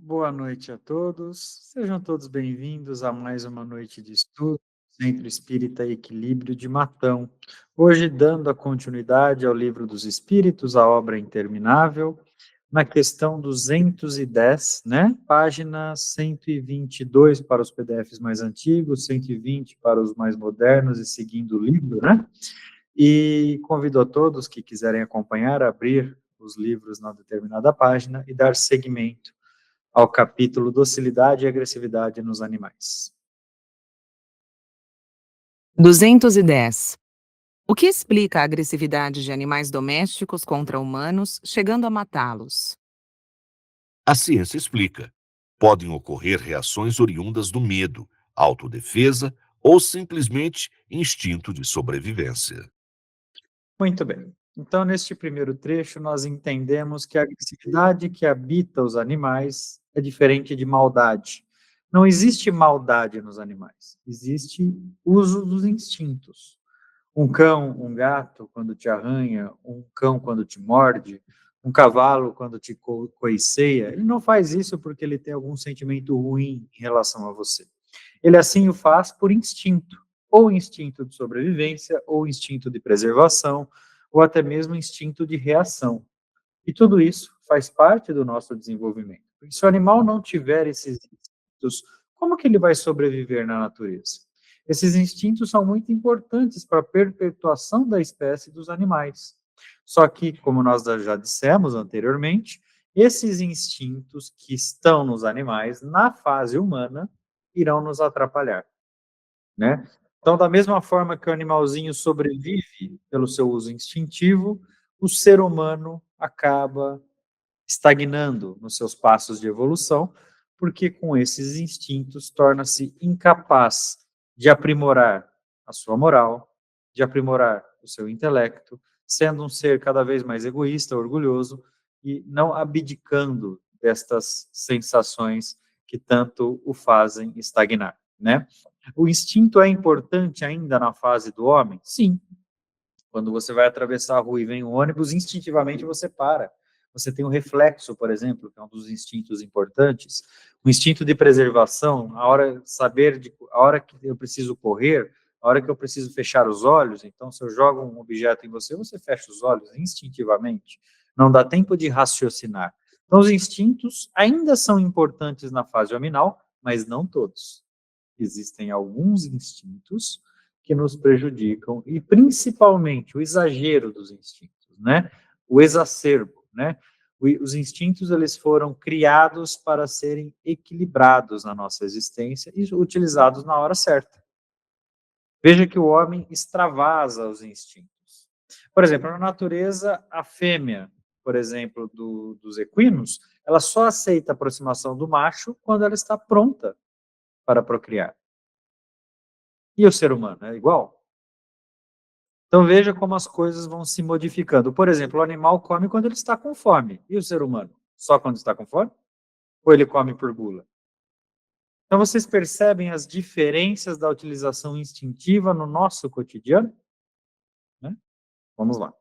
Boa noite a todos. Sejam todos bem-vindos a mais uma noite de estudo do Centro Espírita Equilíbrio de Matão. Hoje, dando a continuidade ao Livro dos Espíritos, a obra interminável, na questão 210, né? Página 122 para os PDFs mais antigos, 120 para os mais modernos e seguindo o livro, né? E convido a todos que quiserem acompanhar a abrir os livros na determinada página e dar seguimento ao capítulo Docilidade e Agressividade nos Animais. 210. O que explica a agressividade de animais domésticos contra humanos, chegando a matá-los? A ciência explica. Podem ocorrer reações oriundas do medo, autodefesa ou simplesmente instinto de sobrevivência. Muito bem. Então, neste primeiro trecho, nós entendemos que a agressividade que habita os animais é diferente de maldade. Não existe maldade nos animais, existe uso dos instintos. Um cão, um gato, quando te arranha, um cão quando te morde, um cavalo quando te coiceia, ele não faz isso porque ele tem algum sentimento ruim em relação a você. Ele assim o faz por instinto, ou instinto de sobrevivência, ou instinto de preservação, ou até mesmo instinto de reação. E tudo isso faz parte do nosso desenvolvimento. Porque se o animal não tiver esses instintos, como que ele vai sobreviver na natureza? Esses instintos são muito importantes para a perpetuação da espécie dos animais. Só que, como nós já dissemos anteriormente, esses instintos que estão nos animais, na fase humana, irão nos atrapalhar, né? Então, da mesma forma que o animalzinho sobrevive pelo seu uso instintivo, o ser humano acaba estagnando nos seus passos de evolução, porque com esses instintos torna-se incapaz de aprimorar a sua moral, de aprimorar o seu intelecto, sendo um ser cada vez mais egoísta, orgulhoso e não abdicando destas sensações que tanto o fazem estagnar, né? O instinto é importante ainda na fase do homem? Sim. Quando você vai atravessar a rua e vem um ônibus, instintivamente você para. Você tem um reflexo, por exemplo, que é um dos instintos importantes, o instinto de preservação, a hora que eu preciso correr, a hora que eu preciso fechar os olhos. Então, se eu jogo um objeto em você, você fecha os olhos instintivamente. Não dá tempo de raciocinar. Então, os instintos ainda são importantes na fase hominal, mas não todos. Existem alguns instintos que nos prejudicam, e principalmente o exagero dos instintos, né? O exacerbo, né? Os instintos, eles foram criados para serem equilibrados na nossa existência e utilizados na hora certa. Veja que o homem extravasa os instintos. Por exemplo, na natureza, a fêmea, por exemplo, dos equinos, ela só aceita a aproximação do macho quando ela está pronta para procriar. E o ser humano é igual? Então veja como as coisas vão se modificando. Por exemplo, o animal come quando ele está com fome. E o ser humano? Só quando está com fome? Ou ele come por gula? Então vocês percebem as diferenças da utilização instintiva no nosso cotidiano? Né? Vamos lá.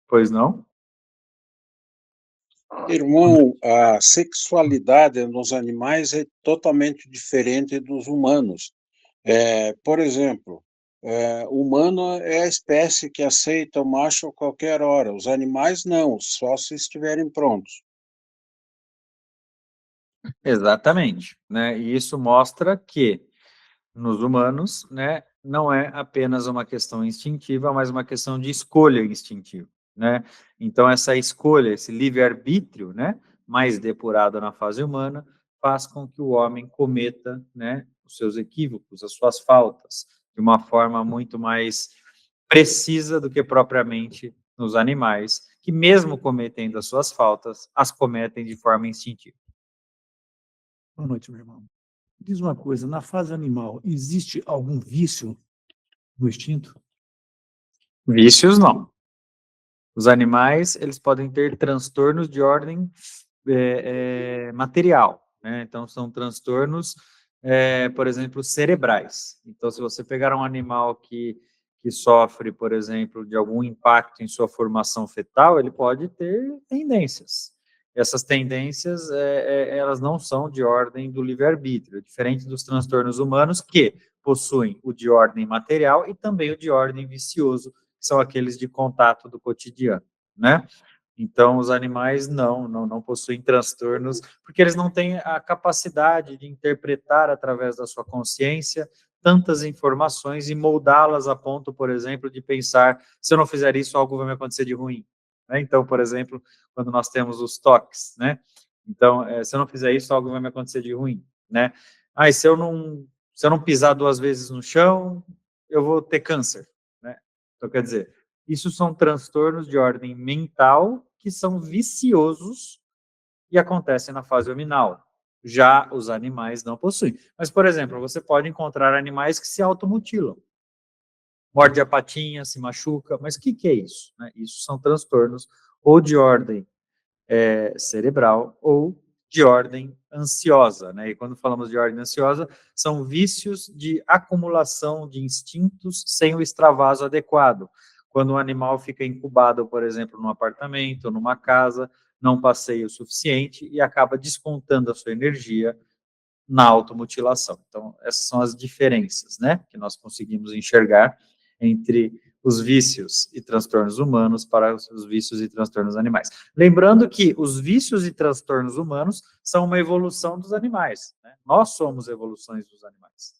Pois não? Irmão, a sexualidade nos animais é totalmente diferente dos humanos. Por exemplo, o humano é a espécie que aceita o macho a qualquer hora. Os animais não, só se estiverem prontos. Exatamente. Né? E isso mostra que nos humanos, né, não é apenas uma questão instintiva, mas uma questão de escolha instintiva, né? Então essa escolha, esse livre-arbítrio, né, mais depurado na fase humana, faz com que o homem cometa, né, os seus equívocos, as suas faltas, de uma forma muito mais precisa do que propriamente nos animais, que mesmo cometendo as suas faltas, as cometem de forma instintiva. Boa noite, meu irmão. Diz uma coisa, na fase animal, existe algum vício no instinto? Vícios não. Os animais, eles podem ter transtornos de ordem material, né? Então, são transtornos, por exemplo, cerebrais. Então, se você pegar um animal que sofre, por exemplo, de algum impacto em sua formação fetal, ele pode ter tendências. essas tendências, elas não são de ordem do livre-arbítrio, diferente dos transtornos humanos, que possuem o de ordem material e também o de ordem vicioso, que são aqueles de contato do cotidiano, né? Então, os animais não possuem transtornos, porque eles não têm a capacidade de interpretar através da sua consciência tantas informações e moldá-las a ponto, por exemplo, de pensar, se eu não fizer isso, algo vai me acontecer de ruim. Né? Então, por exemplo, quando nós temos os toques, né? Então, se eu não fizer isso, algo vai me acontecer de ruim, né? Ah, e se eu não pisar 2 vezes no chão, eu vou ter câncer, né? Então, quer dizer, isso são transtornos de ordem mental que são viciosos e acontecem na fase hominal. Já os animais não possuem. Mas, por exemplo, você pode encontrar animais que se automutilam. Morde a patinha, se machuca, mas o que é isso? Né? Isso são transtornos ou de ordem cerebral ou de ordem ansiosa, né? E quando falamos de ordem ansiosa, são vícios de acumulação de instintos sem o extravaso adequado. Quando um animal fica incubado, por exemplo, num apartamento, numa casa, não passeia o suficiente e acaba descontando a sua energia na automutilação. Então, essas são as diferenças, né, que nós conseguimos enxergar entre os vícios e transtornos humanos para os vícios e transtornos animais. Lembrando que os vícios e transtornos humanos são uma evolução dos animais, né? Nós somos evoluções dos animais.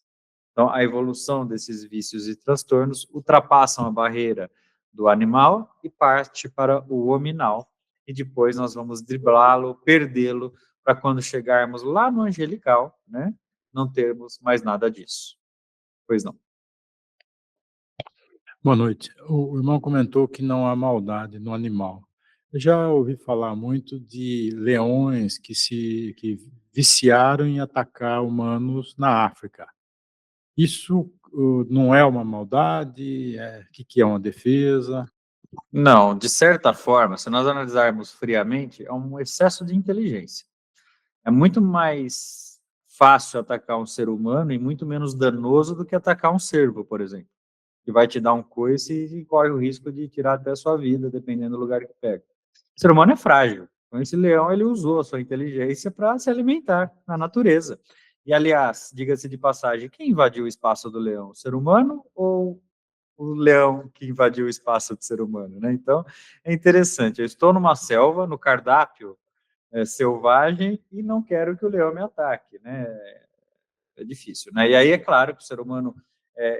Então, a evolução desses vícios e transtornos ultrapassam a barreira do animal e parte para o hominal. E depois nós vamos driblá-lo, perdê-lo, para quando chegarmos lá no angelical, né, não termos mais nada disso. Pois não. Boa noite. O irmão comentou que não há maldade no animal. Eu já ouvi falar muito de leões que viciaram em atacar humanos na África. Isso não é uma maldade? Que é uma defesa? Não, de certa forma, se nós analisarmos friamente, é um excesso de inteligência. É muito mais fácil atacar um ser humano e muito menos danoso do que atacar um cervo, por exemplo, que vai te dar um coice e corre o risco de tirar até a sua vida, dependendo do lugar que pega. O ser humano é frágil. Então, esse leão, ele usou a sua inteligência para se alimentar na natureza. E, aliás, diga-se de passagem, quem invadiu o espaço do leão? O ser humano ou o leão que invadiu o espaço do ser humano, né? Então, é interessante. Eu estou numa selva, no cardápio selvagem, e não quero que o leão me ataque, né? É difícil, né? E aí é claro que o ser humano,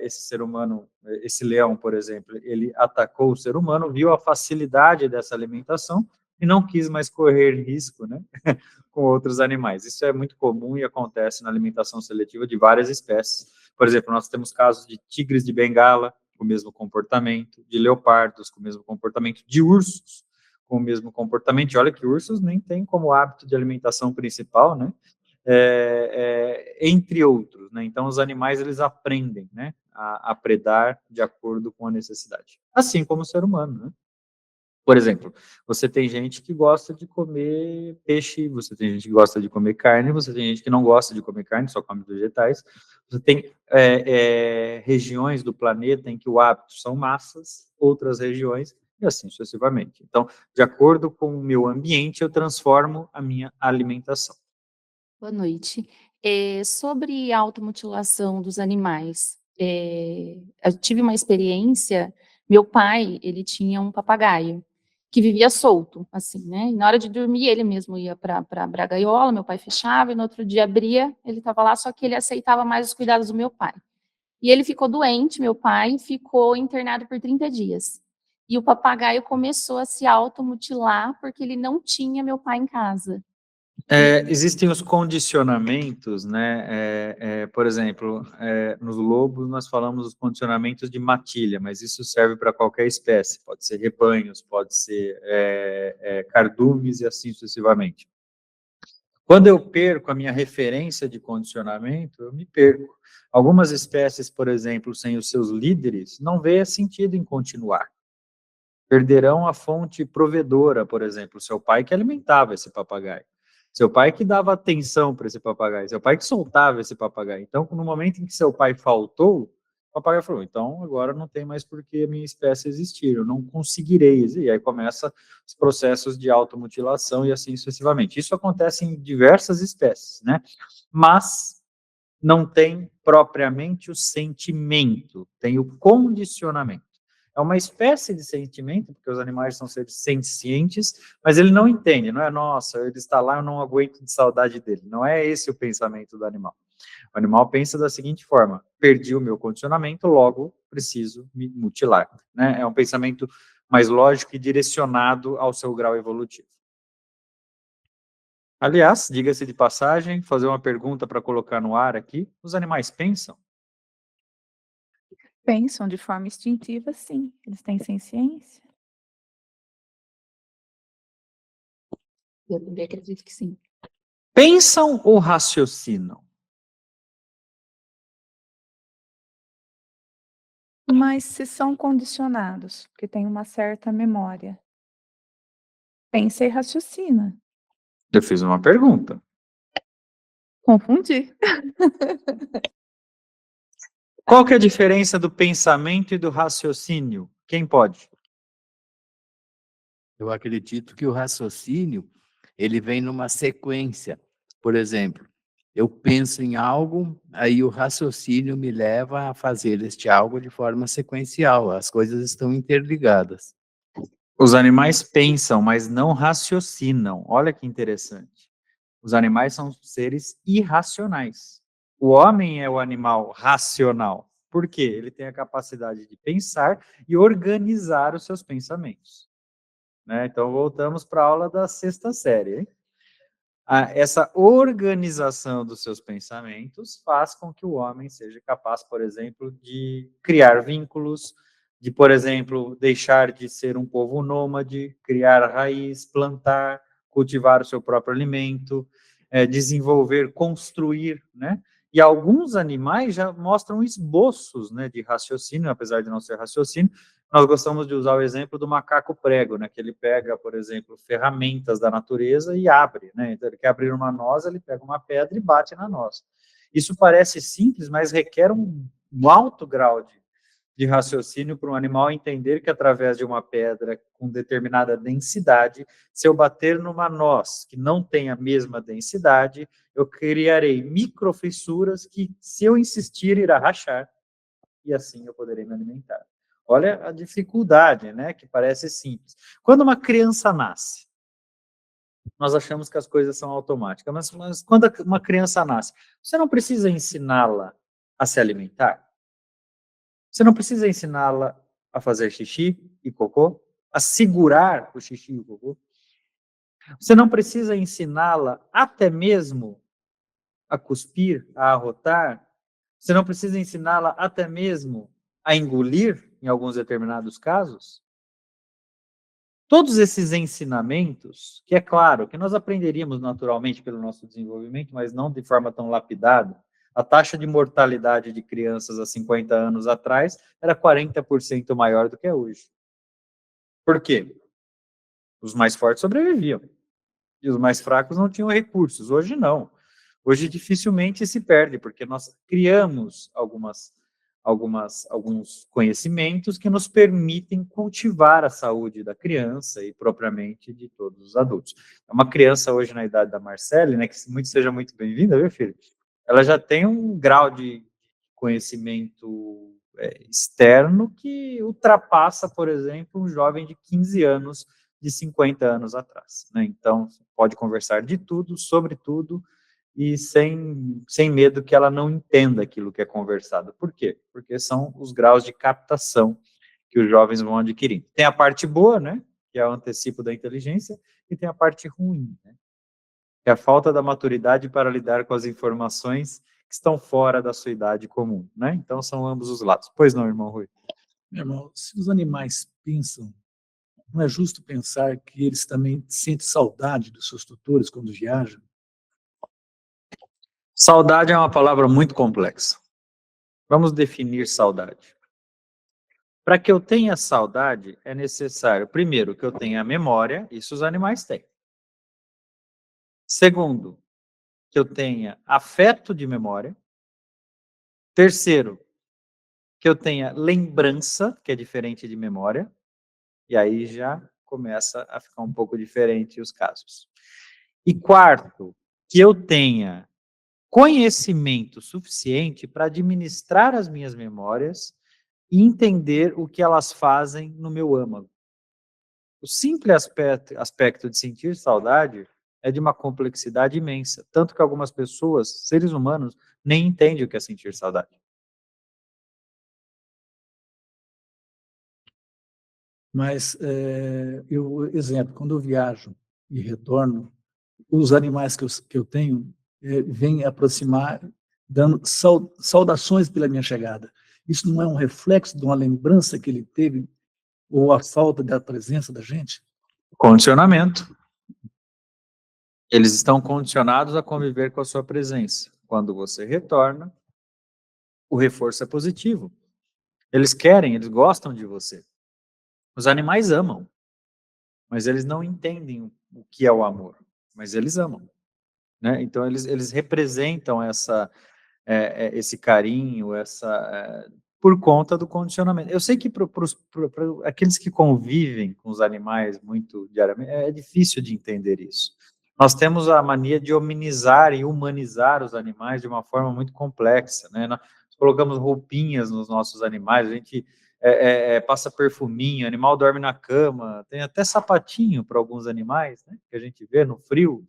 esse leão, por exemplo, ele atacou o ser humano, viu a facilidade dessa alimentação e não quis mais correr risco, né, com outros animais. Isso é muito comum e acontece na alimentação seletiva de várias espécies. Por exemplo, nós temos casos de tigres de Bengala com o mesmo comportamento, de leopardos com o mesmo comportamento, de ursos com o mesmo comportamento. E olha que ursos nem tem como hábito de alimentação principal, né? Entre outros, né? Então, os animais, eles aprendem, né, a predar de acordo com a necessidade. Assim como o ser humano, né? Por exemplo, você tem gente que gosta de comer peixe, você tem gente que gosta de comer carne, você tem gente que não gosta de comer carne, só come vegetais. Você tem regiões do planeta em que o hábito são massas, outras regiões, e assim sucessivamente. Então, de acordo com o meu ambiente, eu transformo a minha alimentação. Boa noite. Sobre a automutilação dos animais, eu tive uma experiência. Meu pai, ele tinha um papagaio que vivia solto, assim, né? E na hora de dormir, ele mesmo ia para a gaiola, meu pai fechava, e no outro dia abria, ele estava lá, só que ele aceitava mais os cuidados do meu pai. E ele ficou doente, meu pai ficou internado por 30 dias. E o papagaio começou a se automutilar porque ele não tinha meu pai em casa. Existem os condicionamentos, né? Por exemplo, nos lobos nós falamos dos condicionamentos de matilha, mas isso serve para qualquer espécie, pode ser rebanhos, pode ser cardumes e assim sucessivamente. Quando eu perco a minha referência de condicionamento, eu me perco. Algumas espécies, por exemplo, sem os seus líderes, não vê sentido em continuar. Perderão a fonte provedora, por exemplo, seu pai que alimentava esse papagaio. Seu pai que dava atenção para esse papagaio, seu pai que soltava esse papagaio. Então, no momento em que seu pai faltou, O papagaio falou, então agora não tem mais por que a minha espécie existir, eu não conseguirei existir. E aí começa os processos de automutilação e assim sucessivamente. Isso acontece em diversas espécies, né? Mas não tem propriamente o sentimento, tem o condicionamento. É uma espécie de sentimento, porque os animais são seres sencientes, mas ele não entende, não é, nossa, ele está lá, eu não aguento de saudade dele. Não é esse o pensamento do animal. O animal pensa da seguinte forma, perdi o meu condicionamento, logo preciso me mutilar. Né? É um pensamento mais lógico e direcionado ao seu grau evolutivo. Aliás, diga-se de passagem, fazer uma pergunta para colocar no ar aqui, os animais pensam? Pensam de forma instintiva, sim, eles têm senciência. Eu também acredito que sim. Pensam ou raciocinam? Mas se são condicionados, porque têm uma certa memória, pensa e raciocina. Eu fiz uma pergunta. Confundi. Qual que é a diferença do pensamento e do raciocínio? Quem pode? Eu acredito que o raciocínio, ele vem numa sequência. Por exemplo, eu penso em algo, aí o raciocínio me leva a fazer este algo de forma sequencial. As coisas estão interligadas. Os animais pensam, mas não raciocinam. Olha que interessante. Os animais são seres irracionais. O homem é o animal racional. Por quê? Ele tem a capacidade de pensar e organizar os seus pensamentos. Né? Então, voltamos para a aula da sexta série. Hein? Essa organização dos seus pensamentos faz com que o homem seja capaz, por exemplo, de criar vínculos, de, por exemplo, deixar de ser um povo nômade, criar raiz, plantar, cultivar o seu próprio alimento, desenvolver, construir, né? E alguns animais já mostram esboços, né, de raciocínio, apesar de não ser raciocínio. Nós gostamos de usar o exemplo do macaco prego, né, que ele pega, por exemplo, ferramentas da natureza e abre, né? Então, ele quer abrir uma noz, ele pega uma pedra e bate na noz. Isso parece simples, mas requer um alto grau de raciocínio para um animal entender que através de uma pedra com determinada densidade, se eu bater numa noz que não tem a mesma densidade, eu criarei microfissuras que, se eu insistir, irá rachar, e assim eu poderei me alimentar. Olha a dificuldade, né, que parece simples. Quando uma criança nasce, nós achamos que as coisas são automáticas, mas quando uma criança nasce, você não precisa ensiná-la a se alimentar? Você não precisa ensiná-la a fazer xixi e cocô, a segurar o xixi e o cocô. Você não precisa ensiná-la até mesmo a cuspir, a arrotar. Você não precisa ensiná-la até mesmo a engolir, em alguns determinados casos. Todos esses ensinamentos, que é claro que nós aprenderíamos naturalmente pelo nosso desenvolvimento, mas não de forma tão lapidada. A taxa de mortalidade de crianças há 50 anos atrás era 40% maior do que é hoje. Por quê? Os mais fortes sobreviviam. E os mais fracos não tinham recursos. Hoje não. Hoje dificilmente se perde, porque nós criamos alguns conhecimentos que nos permitem cultivar a saúde da criança e propriamente de todos os adultos. Uma criança hoje na idade da Marcele, né, que seja muito bem-vinda, viu, filho? Ela já tem um grau de conhecimento externo que ultrapassa, por exemplo, um jovem de 15 anos, de 50 anos atrás. Né? Então, pode conversar de tudo, sobre tudo, e sem medo que ela não entenda aquilo que é conversado. Por quê? Porque são os graus de captação que os jovens vão adquirindo. Tem a parte boa, né, que é o antecipo da inteligência, e tem a parte ruim, né, que é a falta da maturidade para lidar com as informações que estão fora da sua idade comum, né? Então, são ambos os lados. Pois não, irmão Rui? Meu irmão, se os animais pensam, não é justo pensar que eles também sentem saudade dos seus tutores quando viajam? Saudade é uma palavra muito complexa. Vamos definir saudade. Para que eu tenha saudade, é necessário, primeiro, que eu tenha memória, isso os animais têm. Segundo, que eu tenha afeto de memória. Terceiro, que eu tenha lembrança, que é diferente de memória, e aí já começa a ficar um pouco diferente os casos. E quarto, que eu tenha conhecimento suficiente para administrar as minhas memórias e entender o que elas fazem no meu âmago. O simples aspecto de sentir saudade é de uma complexidade imensa, tanto que algumas pessoas, seres humanos, nem entendem o que é sentir saudade. Mas, exemplo, quando eu viajo e retorno, os animais que eu tenho vêm aproximar, dando saudações pela minha chegada. Isso não é um reflexo de uma lembrança que ele teve ou a falta da presença da gente? Condicionamento. Eles estão condicionados a conviver com a sua presença. Quando você retorna, o reforço é positivo. Eles querem, eles gostam de você. Os animais amam, mas eles não entendem o que é o amor, mas eles amam, né? Então eles representam esse carinho, por conta do condicionamento. Eu sei que para aqueles que convivem com os animais muito diariamente, é difícil de entender isso. Nós temos a mania de hominizar e humanizar os animais de uma forma muito complexa, né? Nós colocamos roupinhas nos nossos animais, a gente passa perfuminho, o animal dorme na cama, tem até sapatinho para alguns animais, né? Que a gente vê no frio.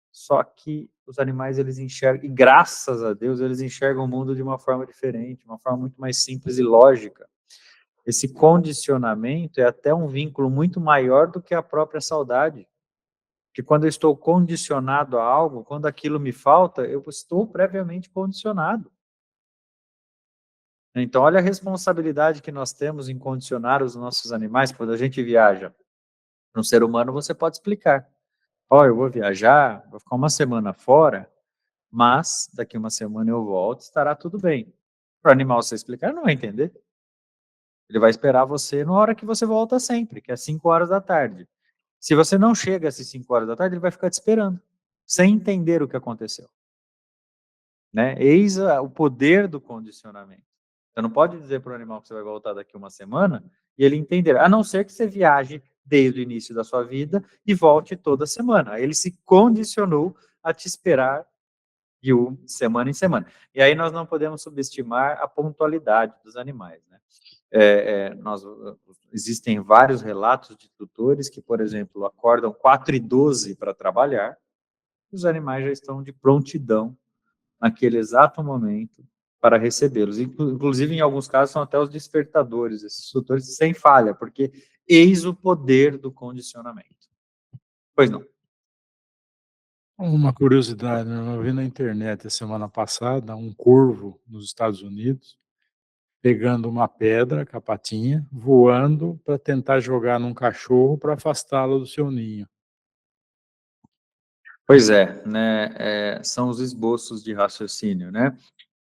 Só que os animais, eles enxergam, e graças a Deus, eles enxergam o mundo de uma forma diferente, uma forma muito mais simples e lógica. Esse condicionamento é até um vínculo muito maior do que a própria saudade. Porque quando eu estou condicionado a algo, quando aquilo me falta, eu estou previamente condicionado. Então, olha a responsabilidade que nós temos em condicionar os nossos animais. Quando a gente viaja para um ser humano, você pode explicar. Ó, eu vou viajar, vou ficar uma semana fora, mas daqui uma semana eu volto, estará tudo bem. Para o animal você explicar, ele não vai entender. Ele vai esperar você na hora que você volta sempre, que é 5 horas da tarde. Se você não chega às 5 horas da tarde, ele vai ficar te esperando, sem entender o que aconteceu. Né? Eis o poder do condicionamento. Você não pode dizer para o animal que você vai voltar daqui uma semana e ele entender, a não ser que você viaje desde o início da sua vida e volte toda semana. Ele se condicionou a te esperar de semana em semana. E aí nós não podemos subestimar a pontualidade dos animais, né? Existem vários relatos de tutores que, por exemplo, acordam 4h12 para trabalhar, e os animais já estão de prontidão naquele exato momento para recebê-los. Inclusive, em alguns casos, são até os despertadores, esses tutores sem falha, porque eis o poder do condicionamento. Pois não. Uma curiosidade, eu vi na internet a semana passada um corvo nos Estados Unidos pegando uma pedra com a patinha, voando para tentar jogar num cachorro para afastá-lo do seu ninho. Pois é, né? São os esboços de raciocínio, né?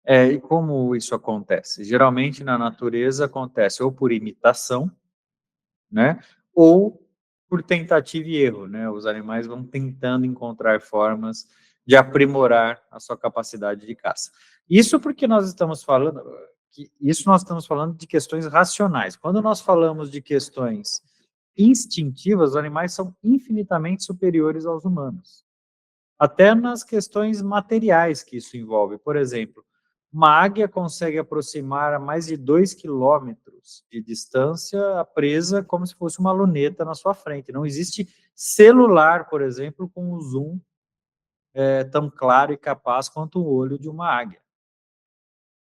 E como isso acontece? Geralmente na natureza acontece ou por imitação, né? Ou por tentativa e erro, né? Os animais vão tentando encontrar formas de aprimorar a sua capacidade de caça. Isso porque nós estamos falando de questões racionais. Quando nós falamos de questões instintivas, os animais são infinitamente superiores aos humanos. Até nas questões materiais que isso envolve. Por exemplo, uma águia consegue aproximar a mais de 2 quilômetros de distância a presa como se fosse uma luneta na sua frente. Não existe celular, por exemplo, com um zoom tão claro e capaz quanto o olho de uma águia,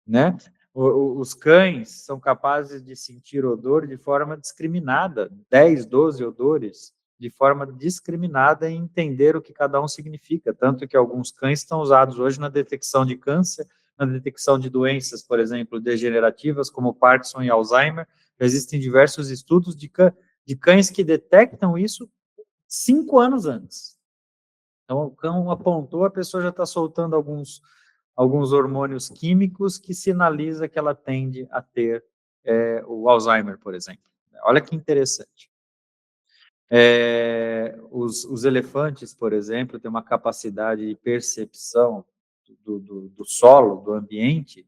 né? Os cães são capazes de sentir odor de forma discriminada, 10, 12 odores, de forma discriminada e entender o que cada um significa, tanto que alguns cães estão usados hoje na detecção de câncer, na detecção de doenças, por exemplo, degenerativas, como Parkinson e Alzheimer. Existem diversos estudos de cães que detectam isso 5 anos antes. Então, o cão apontou, a pessoa já está soltando alguns hormônios químicos que sinaliza que ela tende a ter o Alzheimer, por exemplo. Olha que interessante. Os elefantes, por exemplo, têm uma capacidade de percepção do solo, do ambiente,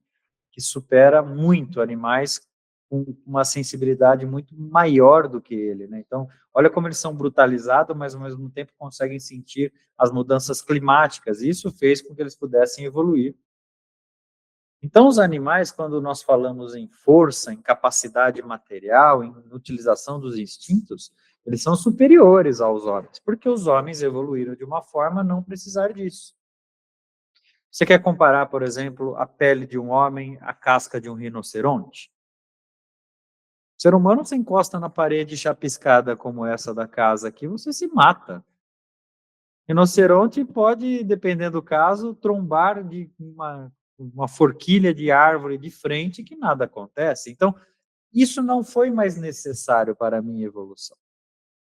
que que supera muito animais com uma sensibilidade muito maior do que ele, né? Então, olha como eles são brutalizados, mas ao mesmo tempo conseguem sentir as mudanças climáticas, e isso fez com que eles pudessem evoluir. Então, os animais, quando nós falamos em força, em capacidade material, em utilização dos instintos, eles são superiores aos homens, porque os homens evoluíram de uma forma a não precisar disso. Você quer comparar, por exemplo, a pele de um homem à casca de um rinoceronte? O ser humano, você encosta na parede chapiscada como essa da casa aqui, você se mata. Rinoceronte pode, dependendo do caso, trombar de uma forquilha de árvore de frente que nada acontece. Então, isso não foi mais necessário para a minha evolução.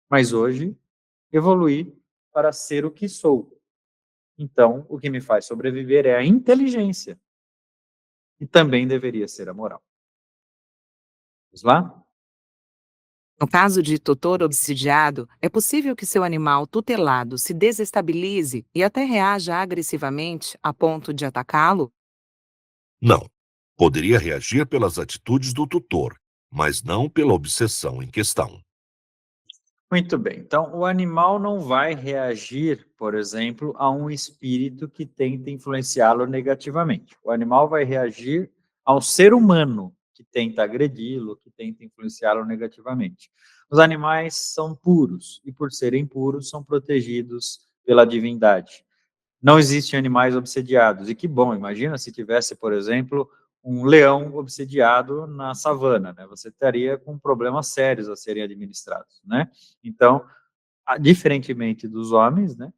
Mas hoje, evoluí para ser o que sou. Então, o que me faz sobreviver é a inteligência. E também deveria ser a moral. Vamos lá? No caso de tutor obsidiado, é possível que seu animal tutelado se desestabilize e até reaja agressivamente a ponto de atacá-lo? Não. Poderia reagir pelas atitudes do tutor, mas não pela obsessão em questão. Muito bem. Então, o animal não vai reagir, por exemplo, a um espírito que tenta influenciá-lo negativamente. O animal vai reagir ao ser humano que tenta agredi-lo, que tenta influenciá-lo negativamente. Os animais são puros e, por serem puros, são protegidos pela divindade. Não existem animais obsediados. E que bom, imagina se tivesse, por exemplo, um leão obsediado na savana, né? Você estaria com problemas sérios a serem administrados, né? Então, diferentemente dos homens, né?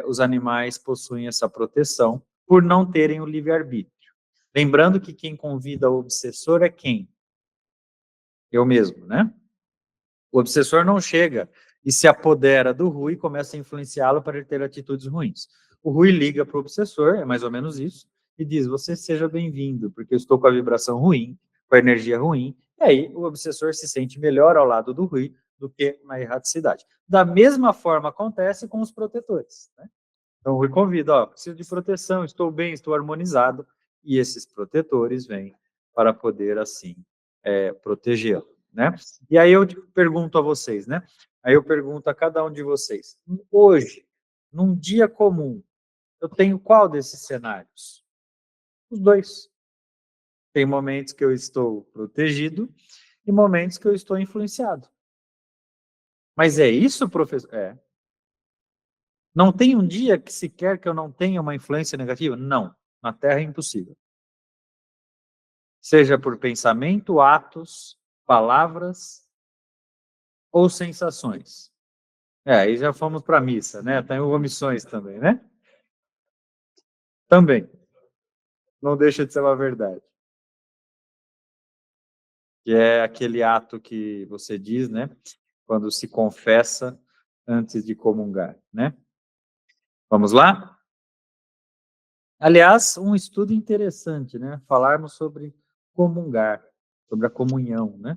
Os animais possuem essa proteção por não terem o livre-arbítrio. Lembrando que quem convida o obsessor é quem? Eu mesmo, né? O obsessor não chega e se apodera do Rui e começa a influenciá-lo para ele ter atitudes ruins. O Rui liga para o obsessor, é mais ou menos isso, e diz: você seja bem-vindo, porque eu estou com a vibração ruim, com a energia ruim, e aí o obsessor se sente melhor ao lado do Rui do que na erraticidade. Da mesma forma acontece com os protetores, né? Então o Rui convida: ó, preciso de proteção, estou bem, estou harmonizado, e esses protetores vêm para poder, assim, protegê-lo, né? E aí eu pergunto a vocês, né? Aí eu pergunto a cada um de vocês: hoje, num dia comum, eu tenho qual desses cenários? Os dois. Tem momentos que eu estou protegido e momentos que eu estou influenciado. Mas é isso, professor? É. Não tem um dia que sequer que eu não tenha uma influência negativa? Não. Na Terra é impossível. Seja por pensamento, atos, palavras ou sensações. Aí já fomos para a missa, né? Tem omissões também, né? Também. Não deixa de ser uma verdade. Que é aquele ato que você diz, né? Quando se confessa antes de comungar, né? Vamos lá? Aliás, um estudo interessante, né? Falarmos sobre comungar, sobre a comunhão, né?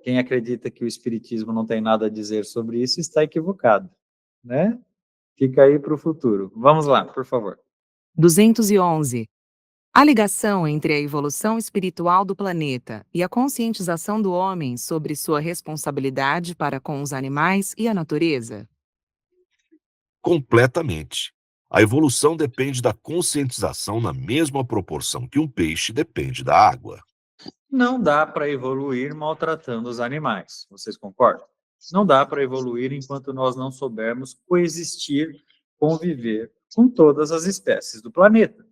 Quem acredita que o Espiritismo não tem nada a dizer sobre isso está equivocado, né? Fica aí para o futuro. Vamos lá, por favor. 211. A ligação entre a evolução espiritual do planeta e a conscientização do homem sobre sua responsabilidade para com os animais e a natureza? Completamente. A evolução depende da conscientização na mesma proporção que um peixe depende da água. Não dá para evoluir maltratando os animais. Vocês concordam? Não dá para evoluir enquanto nós não soubermos coexistir, conviver com todas as espécies do planeta.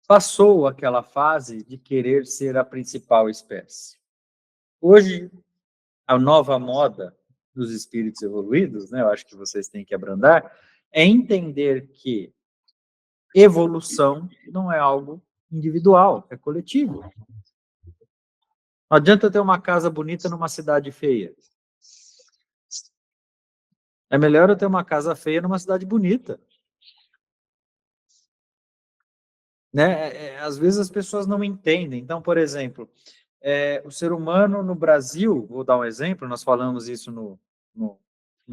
Passou aquela fase de querer ser a principal espécie. Hoje, a nova moda dos espíritos evoluídos, né, eu acho que vocês têm que abrandar, é entender que evolução não é algo individual, é coletivo. Não adianta ter uma casa bonita numa cidade feia. É melhor eu ter uma casa feia numa cidade bonita. Né? Às vezes as pessoas não entendem. Então, por exemplo, o ser humano no Brasil, vou dar um exemplo, nós falamos isso no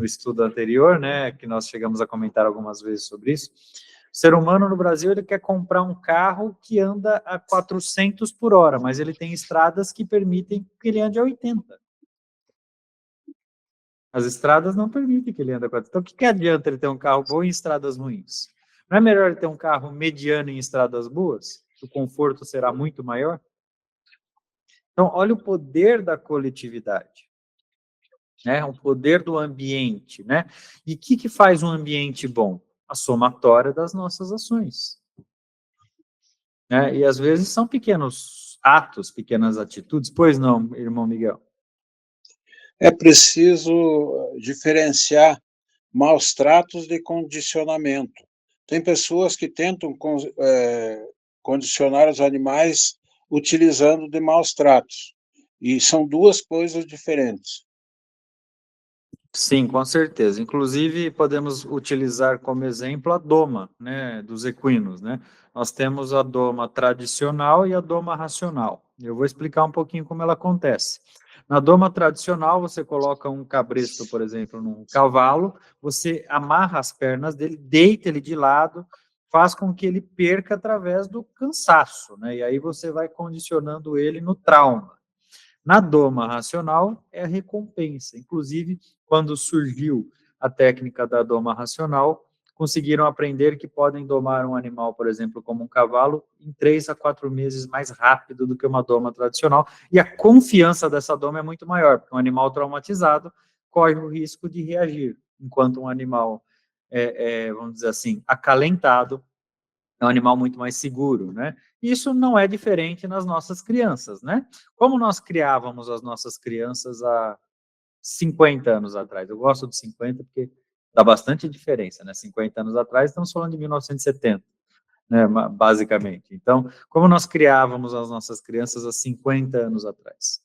estudo anterior, né, que nós chegamos a comentar algumas vezes sobre isso. O ser humano no Brasil, ele quer comprar um carro que anda a 400 por hora, mas ele tem estradas que permitem que ele ande a 80. As estradas não permitem que ele ande a 400. Então, o que adianta ele ter um carro bom em estradas ruins? Não é melhor ele ter um carro mediano em estradas boas? O conforto será muito maior? Então, olha o poder da coletividade, né? O poder do ambiente, né? E o que faz um ambiente bom? A somatória das nossas ações, né? E às vezes são pequenos atos, pequenas atitudes. Pois não, irmão Miguel? É preciso diferenciar maus tratos de condicionamento. Tem pessoas que tentam condicionar os animais utilizando de maus tratos, e são duas coisas diferentes. Sim, com certeza. Inclusive, podemos utilizar como exemplo a doma, né, dos equinos, né? Nós temos a doma tradicional e a doma racional. Eu vou explicar um pouquinho como ela acontece. Na doma tradicional, você coloca um cabresto, por exemplo, num cavalo, você amarra as pernas dele, deita ele de lado, faz com que ele perca através do cansaço, né? E aí você vai condicionando ele no trauma. Na doma racional é a recompensa. Inclusive, quando surgiu a técnica da doma racional, conseguiram aprender que podem domar um animal, por exemplo, como um cavalo, em 3 a 4 meses mais rápido do que uma doma tradicional. E a confiança dessa doma é muito maior, porque um animal traumatizado corre o risco de reagir, enquanto um animal, vamos dizer assim, acalentado, é um animal muito mais seguro, né? Isso não é diferente nas nossas crianças, né? Como nós criávamos as nossas crianças há 50 anos atrás. Eu gosto de 50 porque dá bastante diferença, né? 50 anos atrás, estamos falando de 1970, né? Basicamente. Então, como nós criávamos as nossas crianças há 50 anos atrás?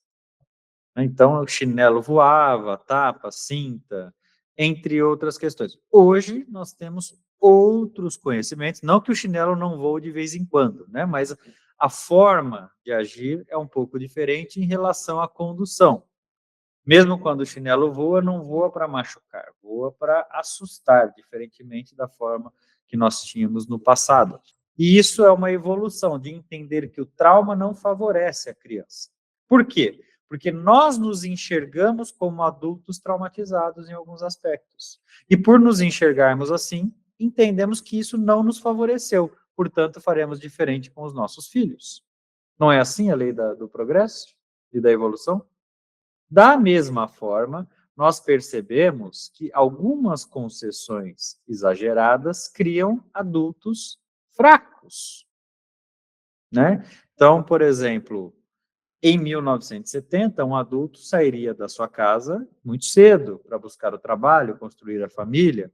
Então, o chinelo voava, tapa, cinta, entre outras questões. Hoje, nós temos outros conhecimentos, não que o chinelo não voe de vez em quando, né? Mas a forma de agir é um pouco diferente em relação à condução. Mesmo quando o chinelo voa, não voa para machucar, voa para assustar, diferentemente da forma que nós tínhamos no passado. E isso é uma evolução de entender que o trauma não favorece a criança. Por quê? Porque nós nos enxergamos como adultos traumatizados em alguns aspectos. E por nos enxergarmos assim, entendemos que isso não nos favoreceu. Portanto, faremos diferente com os nossos filhos. Não é assim a lei do progresso e da evolução? Da mesma forma, nós percebemos que algumas concessões exageradas criam adultos fracos, né? Então, por exemplo, em 1970, um adulto sairia da sua casa muito cedo para buscar o trabalho, construir a família.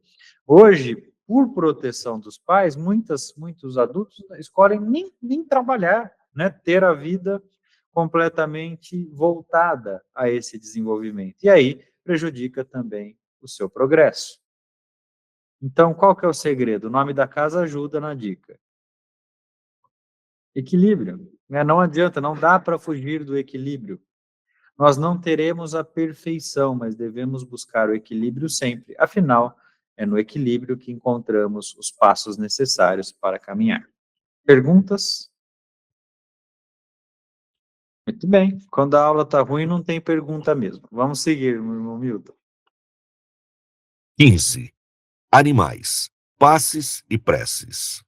Hoje, por proteção dos pais, muitos adultos escolhem nem trabalhar, né? Ter a vida completamente voltada a esse desenvolvimento. E aí prejudica também o seu progresso. Então, qual que é o segredo? O nome da casa ajuda na dica. Equilíbrio. Não adianta, não dá para fugir do equilíbrio. Nós não teremos a perfeição, mas devemos buscar o equilíbrio sempre. Afinal, é no equilíbrio que encontramos os passos necessários para caminhar. Perguntas? Muito bem. Quando a aula está ruim, não tem pergunta mesmo. Vamos seguir, meu irmão Milton. 15. Animais, passes e preces.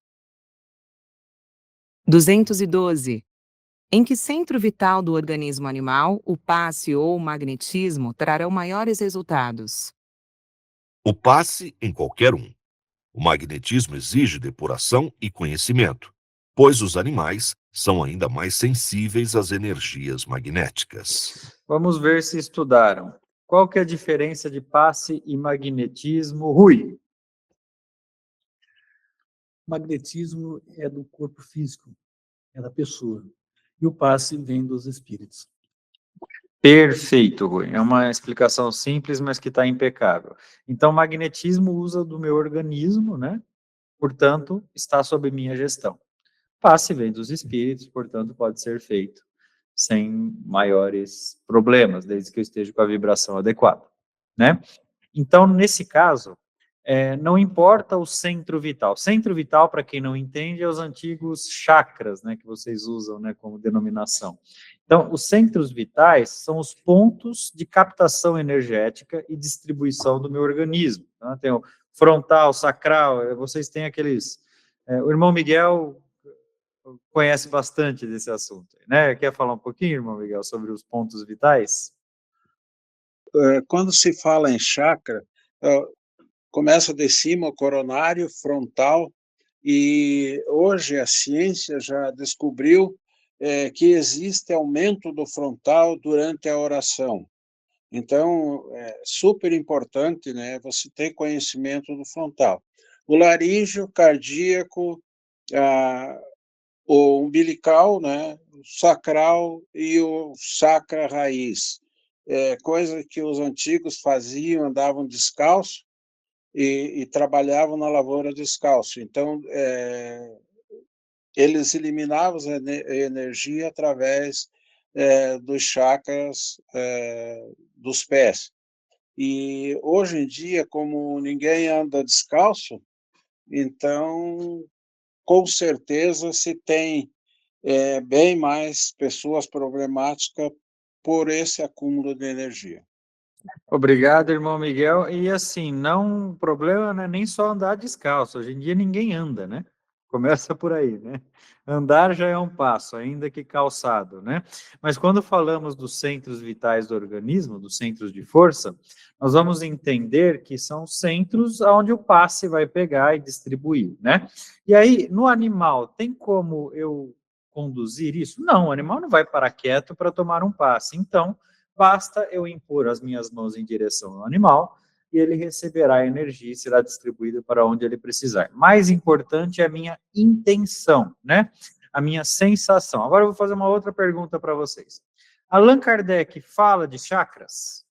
212. Em que centro vital do organismo animal o passe ou o magnetismo trarão maiores resultados? O passe em qualquer um. O magnetismo exige depuração e conhecimento, pois os animais são ainda mais sensíveis às energias magnéticas. Vamos ver se estudaram. Qual que é a diferença de passe e magnetismo, Rui? Magnetismo é do corpo físico, é da pessoa. E o passe vem dos espíritos. Perfeito, Rui. É uma explicação simples, mas que está impecável. Então, magnetismo usa do meu organismo, né? Portanto, está sob minha gestão. Passe vem dos espíritos, portanto, pode ser feito sem maiores problemas, desde que eu esteja com a vibração adequada, né? Então, nesse caso, não importa o centro vital. Centro vital, para quem não entende, é os antigos chakras, né, que vocês usam, né, como denominação. Então, os centros vitais são os pontos de captação energética e distribuição do meu organismo. Tá? Tem o frontal, sacral, vocês têm aqueles... o irmão Miguel conhece bastante desse assunto, né? Quer falar um pouquinho, irmão Miguel, sobre os pontos vitais? Quando se fala em chakra, começa de cima, o coronário, frontal, e hoje a ciência já descobriu que existe aumento do frontal durante a oração. Então, é super importante, né, você ter conhecimento do frontal. O laríngeo, cardíaco, o umbilical, né, o sacral e o sacra raiz. Coisa que os antigos faziam, andavam descalço e trabalhavam na lavoura descalço. Então, eles eliminavam a energia através dos chakras dos pés. E hoje em dia, como ninguém anda descalço, então, com certeza, se tem bem mais pessoas problemáticas por esse acúmulo de energia. Obrigado, irmão Miguel. E assim, não, o problema não é nem só andar descalço. Hoje em dia ninguém anda, né? Começa por aí, né? Andar já é um passo, ainda que calçado, né? Mas quando falamos dos centros vitais do organismo, dos centros de força, nós vamos entender que são centros onde o passe vai pegar e distribuir, né? E aí, no animal, tem como eu conduzir isso? Não, o animal não vai parar quieto para tomar um passe. Então, basta eu impor as minhas mãos em direção ao animal e ele receberá a energia e será distribuído para onde ele precisar. Mais importante é a minha intenção, né? A minha sensação. Agora eu vou fazer uma outra pergunta para vocês. Allan Kardec fala de chakras?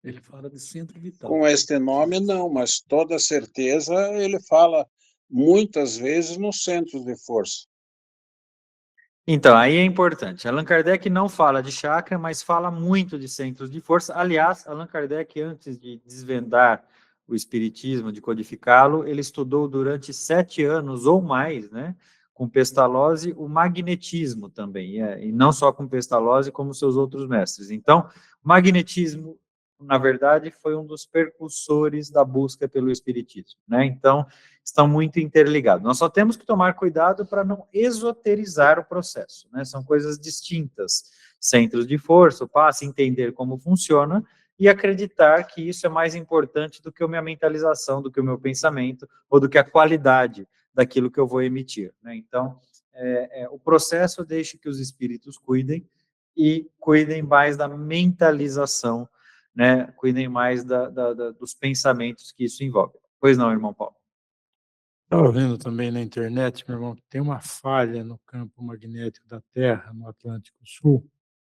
Ele fala de centro vital. Com este nome, não, mas toda certeza ele fala muitas vezes nos centros de força. Então, aí é importante. Allan Kardec não fala de chakra, mas fala muito de centros de força. Aliás, Allan Kardec, antes de desvendar o espiritismo, de codificá-lo, ele estudou durante 7 anos ou mais, né, com Pestalozzi, o magnetismo também, e não só com Pestalozzi, como seus outros mestres. Então, o magnetismo, na verdade, foi um dos percussores da busca pelo espiritismo, né? Então, estão muito interligados. Nós só temos que tomar cuidado para não esoterizar o processo, né? São coisas distintas. Centros de força, o passe, entender como funciona e acreditar que isso é mais importante do que a minha mentalização, do que o meu pensamento, ou do que a qualidade daquilo que eu vou emitir, né? Então, o processo deixe que os espíritos cuidem e cuidem mais da mentalização, né? Cuidem mais dos pensamentos que isso envolve. Pois não, irmão Paulo? Estava vendo também na internet, meu irmão, que tem uma falha no campo magnético da Terra, no Atlântico Sul,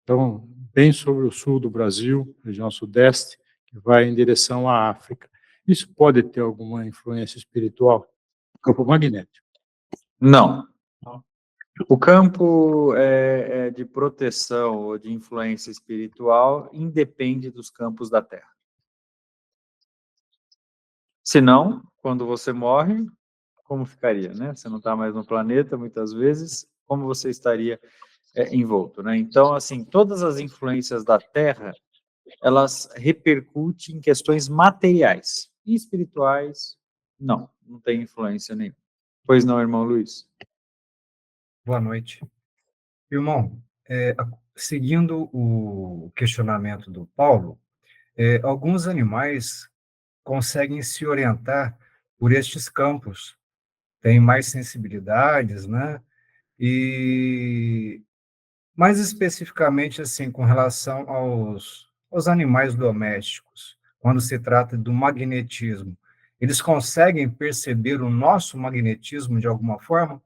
então, bem sobre o sul do Brasil, região sudeste, que vai em direção à África. Isso pode ter alguma influência espiritual? Campo magnético. Não. O campo de proteção ou de influência espiritual independe dos campos da Terra. Senão, quando você morre, como ficaria, né? Você não está mais no planeta, muitas vezes, como você estaria envolto, né? Então, assim, todas as influências da Terra, elas repercutem em questões materiais. E espirituais, não tem influência nenhuma. Pois não, irmão Luiz? Boa noite. Irmão, seguindo o questionamento do Paulo, alguns animais conseguem se orientar por estes campos, têm mais sensibilidades, né? E mais especificamente, assim, com relação aos animais domésticos, quando se trata do magnetismo, eles conseguem perceber o nosso magnetismo de alguma forma?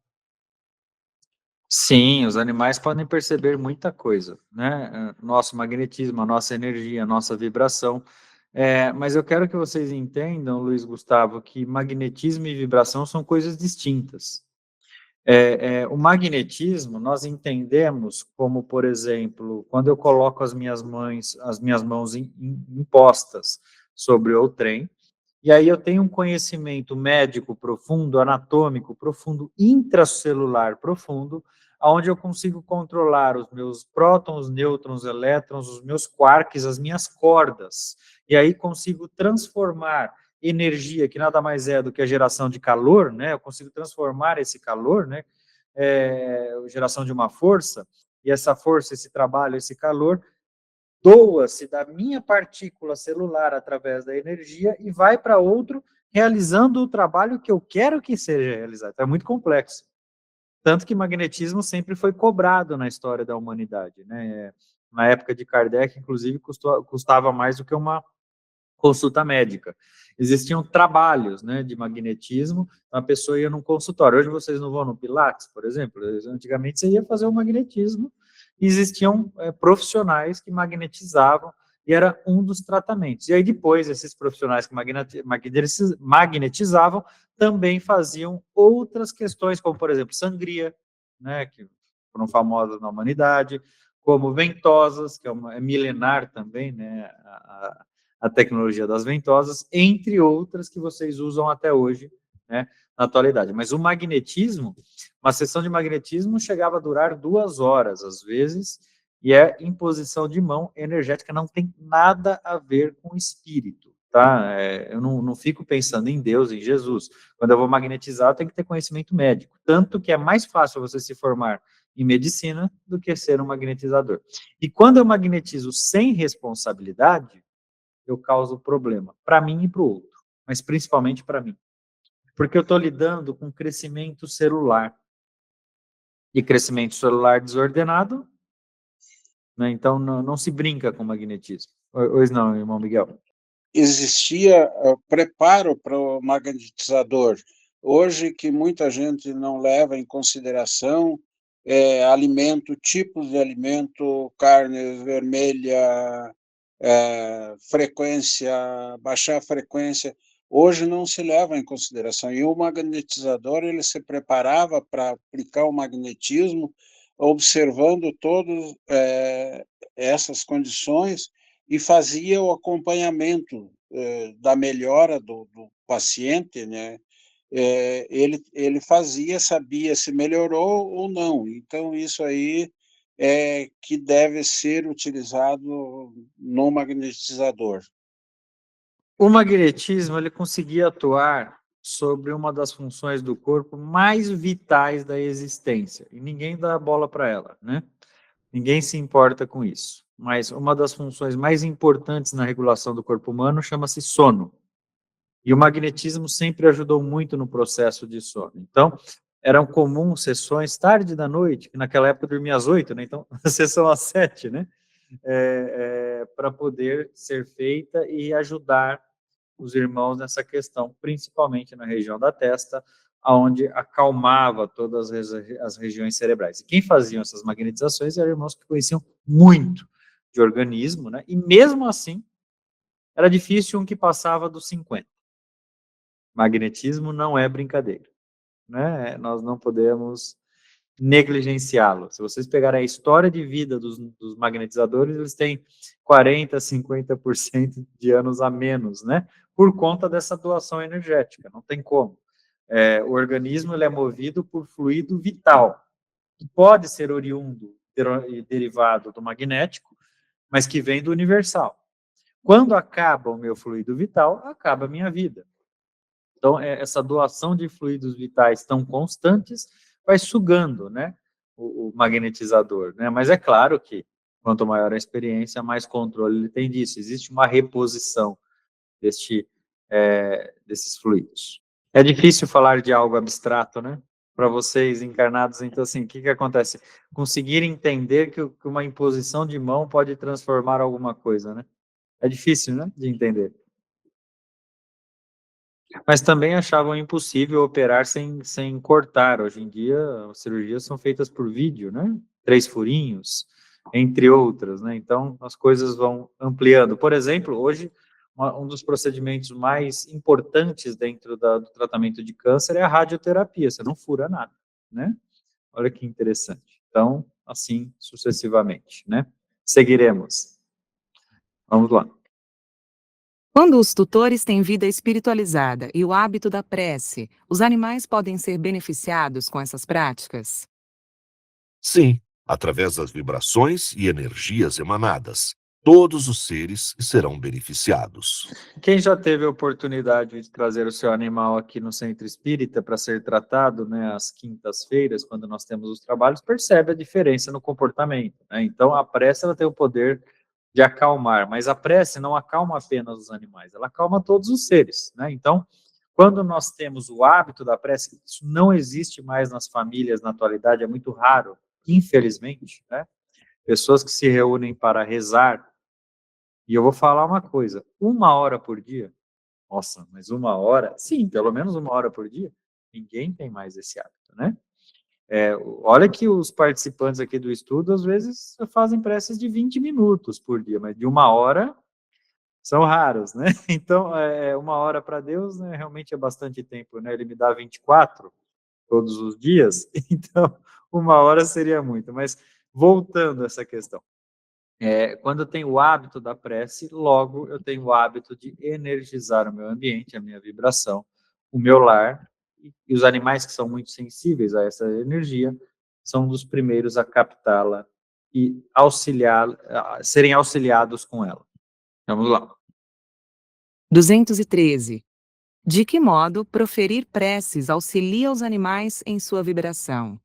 Sim, os animais podem perceber muita coisa, né? Nosso magnetismo, a nossa energia, a nossa vibração. Mas eu quero que vocês entendam, Luiz Gustavo, que magnetismo e vibração são coisas distintas. O magnetismo nós entendemos como, por exemplo, quando eu coloco as minhas mãos impostas sobre o trem, E aí eu tenho um conhecimento médico profundo, anatômico profundo, intracelular profundo, onde eu consigo controlar os meus prótons, nêutrons, elétrons, os meus quarks, as minhas cordas. E aí consigo transformar energia, que nada mais é do que a geração de calor, né? Eu consigo transformar esse calor, né? Geração de uma força, e essa força, esse trabalho, esse calor, doa-se da minha partícula celular através da energia e vai para outro, realizando o trabalho que eu quero que seja realizado. Então, é muito complexo. Tanto que magnetismo sempre foi cobrado na história da humanidade, né? Na época de Kardec, inclusive, custava mais do que uma consulta médica. Existiam trabalhos, né, de magnetismo, a pessoa ia num consultório. Hoje vocês não vão no Pilates, por exemplo? Antigamente você ia fazer o magnetismo, e existiam profissionais que magnetizavam, e era um dos tratamentos. E aí depois, esses profissionais que magnetizavam também faziam outras questões, como, por exemplo, sangria, né, que foram famosas na humanidade, como ventosas, que é milenar também, né, a tecnologia das ventosas, entre outras que vocês usam até hoje, né, na atualidade. Mas o magnetismo, uma sessão de magnetismo chegava a durar 2 horas, às vezes, e é imposição de mão energética, não tem nada a ver com espírito, tá? Eu não fico pensando em Deus, em Jesus. Quando eu vou magnetizar, eu tenho que ter conhecimento médico. Tanto que é mais fácil você se formar em medicina do que ser um magnetizador. E quando eu magnetizo sem responsabilidade, eu causo problema, para mim e para o outro, mas principalmente para mim. Porque eu estou lidando com crescimento celular. E crescimento celular desordenado, né? Então não se brinca com magnetismo. Pois não, irmão Miguel? Existia preparo para o magnetizador. Hoje, que muita gente não leva em consideração, alimento, tipos de alimento, carne vermelha, frequência, baixar a frequência, hoje não se leva em consideração. E o magnetizador, ele se preparava para aplicar o magnetismo, observando todas essas condições, e fazia o acompanhamento da melhora do paciente, né? Ele fazia, sabia se melhorou ou não. Então, isso aí é que deve ser utilizado no magnetizador. O magnetismo, ele conseguia atuar sobre uma das funções do corpo mais vitais da existência, e ninguém dá bola para ela, né? Ninguém se importa com isso. Mas uma das funções mais importantes na regulação do corpo humano chama-se sono. E o magnetismo sempre ajudou muito no processo de sono. Então, eram comuns sessões tarde da noite, que naquela época eu dormia às 8, né? Então, a sessão às 7, né? Para poder ser feita e ajudar os irmãos nessa questão, principalmente na região da testa, onde acalmava todas as regiões cerebrais. E quem faziam essas magnetizações eram irmãos que conheciam muito de organismo, né? E mesmo assim, era difícil um que passava dos 50. Magnetismo não é brincadeira, né? Nós não podemos negligenciá-lo. Se vocês pegarem a história de vida dos magnetizadores, eles têm 40%, 50% de anos a menos, né? Por conta dessa doação energética, não tem como. O organismo ele é movido por fluido vital, que pode ser oriundo e derivado do magnético, mas que vem do universal. Quando acaba o meu fluido vital, acaba a minha vida. Então, essa doação de fluidos vitais tão constantes vai sugando, né, o magnetizador, né? Mas é claro que quanto maior a experiência, mais controle ele tem disso. Existe uma reposição desses fluidos. É difícil falar de algo abstrato, né? Para vocês encarnados, então, assim, o que acontece? Conseguir entender que uma imposição de mão pode transformar alguma coisa, né? É difícil, né, de entender. Mas também achavam impossível operar sem cortar. Hoje em dia, as cirurgias são feitas por vídeo, né? 3 furinhos, entre outras, né? Então, as coisas vão ampliando. Por exemplo, hoje, um dos procedimentos mais importantes dentro do tratamento de câncer é a radioterapia. Você não fura nada, né? Olha que interessante. Então, assim sucessivamente, né? Seguiremos. Vamos lá. Quando os tutores têm vida espiritualizada e o hábito da prece, os animais podem ser beneficiados com essas práticas? Sim, através das vibrações e energias emanadas, todos os seres serão beneficiados. Quem já teve a oportunidade de trazer o seu animal aqui no Centro Espírita para ser tratado, né, às quintas-feiras, quando nós temos os trabalhos, percebe a diferença no comportamento, né? Então, a prece ela tem o poder de acalmar, mas a prece não acalma apenas os animais, ela acalma todos os seres, né? Então, quando nós temos o hábito da prece, isso não existe mais nas famílias na atualidade, é muito raro, infelizmente, né? Pessoas que se reúnem para rezar, e eu vou falar uma coisa, 1 hora por dia, nossa, mas 1 hora? Sim, pelo menos 1 hora por dia. Ninguém tem mais esse hábito, né? Olha que os participantes aqui do estudo, às vezes, fazem preces de 20 minutos por dia, mas de 1 hora são raros, né? Então, 1 hora para Deus, né, realmente é bastante tempo, né? Ele me dá 24 todos os dias, então 1 hora seria muito. Mas, voltando a essa questão, quando eu tenho o hábito da prece, logo eu tenho o hábito de energizar o meu ambiente, a minha vibração, o meu lar, e os animais que são muito sensíveis a essa energia são dos primeiros a captá-la e serem auxiliados com ela. Vamos lá. 213. De que modo proferir preces auxilia os animais em sua vibração?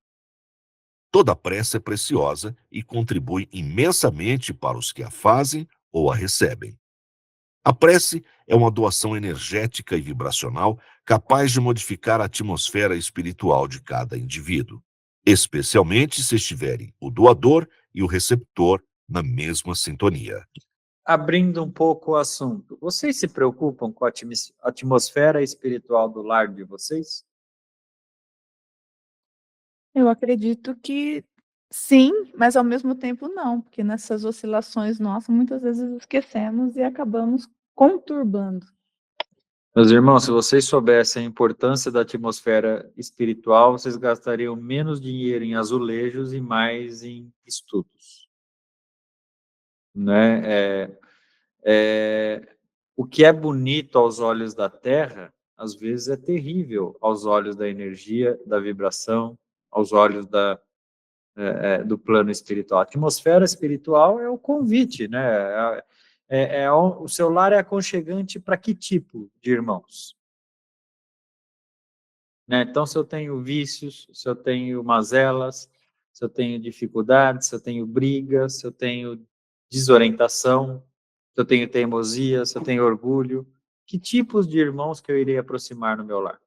Toda prece é preciosa e contribui imensamente para os que a fazem ou a recebem. A prece é uma doação energética e vibracional capaz de modificar a atmosfera espiritual de cada indivíduo, especialmente se estiverem o doador e o receptor na mesma sintonia. Abrindo um pouco o assunto, vocês se preocupam com a atmosfera espiritual do lar de vocês? Eu acredito que sim, mas ao mesmo tempo não, porque nessas oscilações nossas, muitas vezes esquecemos e acabamos conturbando. Meus irmãos, se vocês soubessem a importância da atmosfera espiritual, vocês gastariam menos dinheiro em azulejos e mais em estudos, né? O que é bonito aos olhos da Terra, às vezes é terrível aos olhos da energia, da vibração, aos olhos do plano espiritual. A atmosfera espiritual é o convite, né? O seu lar é aconchegante para que tipo de irmãos? Né? Então, se eu tenho vícios, se eu tenho mazelas, se eu tenho dificuldades, se eu tenho brigas, se eu tenho desorientação, se eu tenho teimosia, se eu tenho orgulho, que tipos de irmãos que eu irei aproximar no meu lar?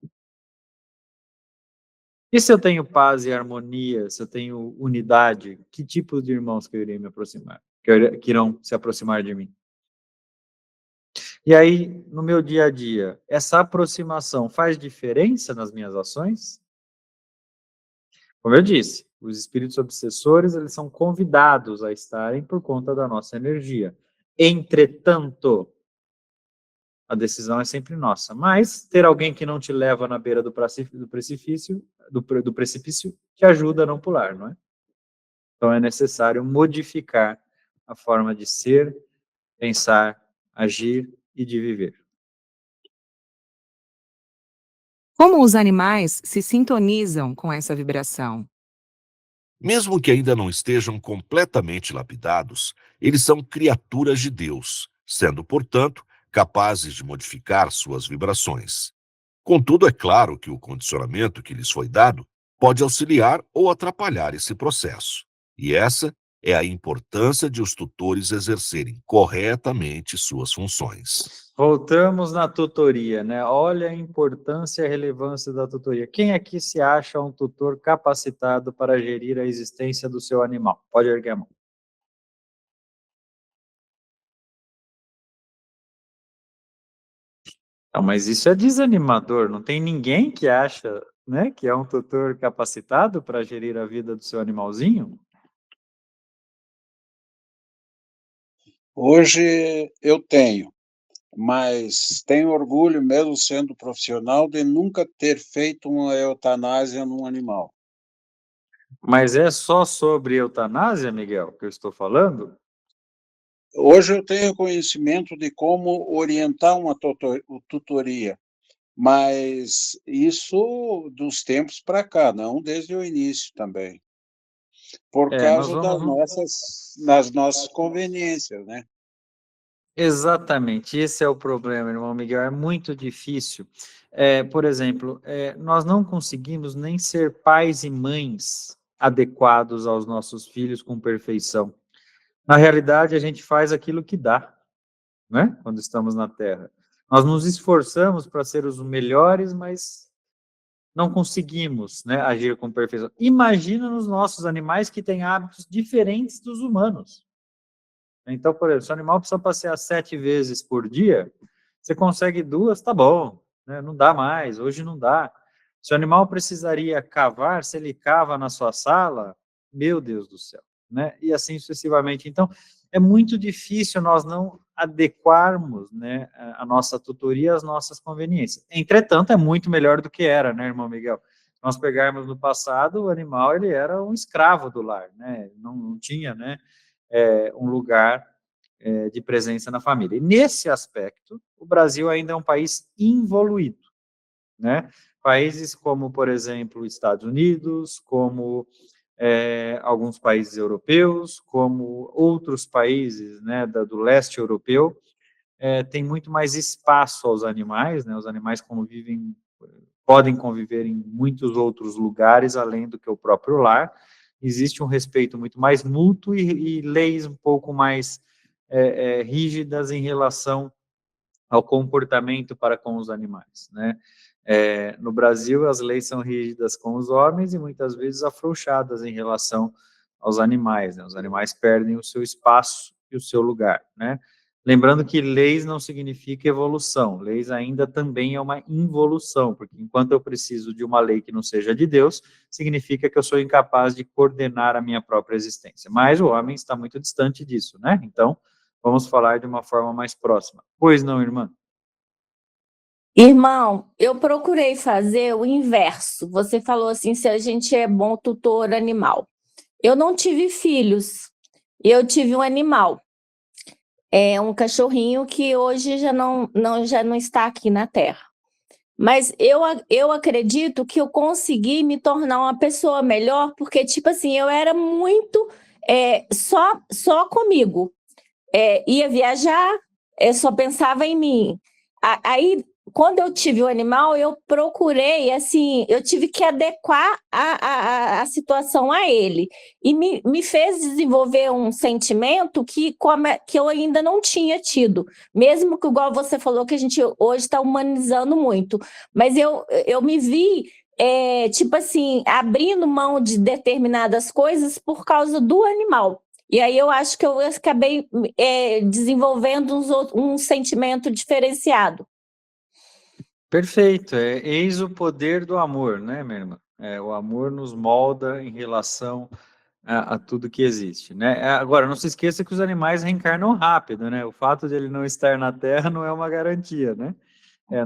E se eu tenho paz e harmonia, se eu tenho unidade, que tipos de irmãos que eu irei me aproximar, que irão se aproximar de mim? E aí, no meu dia a dia, essa aproximação faz diferença nas minhas ações? Como eu disse, os espíritos obsessores, eles são convidados a estarem por conta da nossa energia. Entretanto, a decisão é sempre nossa. Mas ter alguém que não te leva na beira do precipício, do precipício te ajuda a não pular, não é? Então é necessário modificar a forma de ser, pensar, agir e de viver. Como os animais se sintonizam com essa vibração? Mesmo que ainda não estejam completamente lapidados, eles são criaturas de Deus, sendo, portanto, capazes de modificar suas vibrações. Contudo, é claro que o condicionamento que lhes foi dado pode auxiliar ou atrapalhar esse processo. E essa é a importância de os tutores exercerem corretamente suas funções. Voltamos na tutoria, né? Olha a importância e a relevância da tutoria. Quem aqui se acha um tutor capacitado para gerir a existência do seu animal? Pode erguer a mão. Não, mas isso é desanimador. Não tem ninguém que acha, né, que é um tutor capacitado para gerir a vida do seu animalzinho? Hoje eu tenho, mas tenho orgulho, mesmo sendo profissional, de nunca ter feito uma eutanásia num animal. Mas é só sobre eutanásia, Miguel, que eu estou falando? Hoje eu tenho conhecimento de como orientar uma tutoria, mas isso dos tempos para cá, não desde o início também, por Nós causa vamos. das nossas conveniências, né? Exatamente, esse é o problema, irmão Miguel, é muito difícil. Por exemplo, nós não conseguimos nem ser pais e mães adequados aos nossos filhos com perfeição. Na realidade, a gente faz aquilo que dá, né? Quando estamos na Terra. Nós nos esforçamos para ser os melhores, mas não conseguimos, né, agir com perfeição. Imagina nos nossos animais que têm hábitos diferentes dos humanos. Então, por exemplo, se o animal precisa passear 7 vezes por dia, você consegue 2, tá bom, né? Não dá mais, hoje não dá. Se o animal precisaria cavar, se ele cava na sua sala, meu Deus do céu, né? E assim sucessivamente. Então, é muito difícil nós não adequarmos, né, a nossa tutoria às nossas conveniências. Entretanto, é muito melhor do que era, né, irmão Miguel? Se nós pegarmos no passado, o animal, ele era um escravo do lar, né? Não tinha, né, um lugar de presença na família. E nesse aspecto, o Brasil ainda é um país involuído, né? Países como, por exemplo, Estados Unidos, como alguns países europeus, como outros países, né, do leste europeu, tem muito mais espaço aos animais, né? Os animais podem conviver em muitos outros lugares além do que o próprio lar. Existe um respeito muito mais mútuo e leis um pouco mais rígidas em relação ao comportamento para com os animais, né? No Brasil, as leis são rígidas com os homens e muitas vezes afrouxadas em relação aos animais, né? Os animais perdem o seu espaço e o seu lugar, né? Lembrando que leis não significa evolução, leis ainda também é uma involução, porque enquanto eu preciso de uma lei que não seja de Deus, significa que eu sou incapaz de coordenar a minha própria existência. Mas o homem está muito distante disso, né? Então, vamos falar de uma forma mais próxima. Pois não, irmã? Irmão, eu procurei fazer o inverso. Você falou assim, se a gente é bom tutor animal. Eu não tive filhos, eu tive um animal. É um cachorrinho que hoje já não está aqui na Terra. Mas eu acredito que eu consegui me tornar uma pessoa melhor, porque, tipo assim, eu era muito só comigo. Ia viajar, só pensava em mim. Aí, quando eu tive o animal, eu procurei, assim, eu tive que adequar a situação a ele. E me fez desenvolver um sentimento que eu ainda não tinha tido. Mesmo que, igual você falou, que a gente hoje está humanizando muito. Mas eu me vi, tipo assim, abrindo mão de determinadas coisas por causa do animal. E aí eu acho que eu acabei desenvolvendo um sentimento diferenciado. Perfeito, eis o poder do amor, né, minha irmã? O amor nos molda em relação a tudo que existe, né? Agora, não se esqueça que os animais reencarnam rápido, né? O fato de ele não estar na Terra não é uma garantia, né?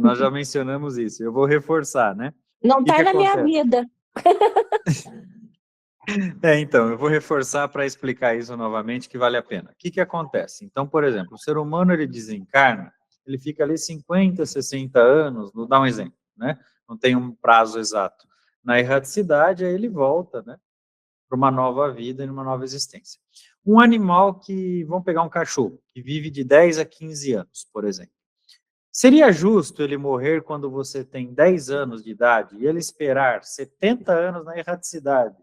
Nós já mencionamos isso, eu vou reforçar, né? Não O que está na minha acontece? vida. Então, eu vou reforçar para explicar isso novamente, que vale a pena. O que acontece? Então, por exemplo, o ser humano, ele desencarna, ele fica ali 50, 60 anos, vou dar um exemplo, né? Não tem um prazo exato. Na erraticidade, aí ele volta, né? Para uma nova vida e uma nova existência. Um animal vamos pegar um cachorro, que vive de 10 a 15 anos, por exemplo. Seria justo ele morrer quando você tem 10 anos de idade e ele esperar 70 anos na erraticidade,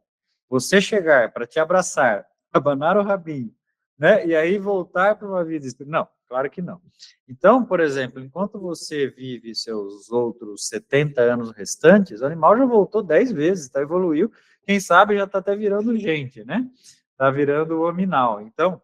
você chegar para te abraçar, abanar o rabinho, né? E aí voltar para uma vida espiritual? Não, claro que não. Então, por exemplo, enquanto você vive seus outros 70 anos restantes, o animal já voltou 10 vezes, tá, evoluiu, quem sabe já está até virando gente, né? Está virando hominal. Então,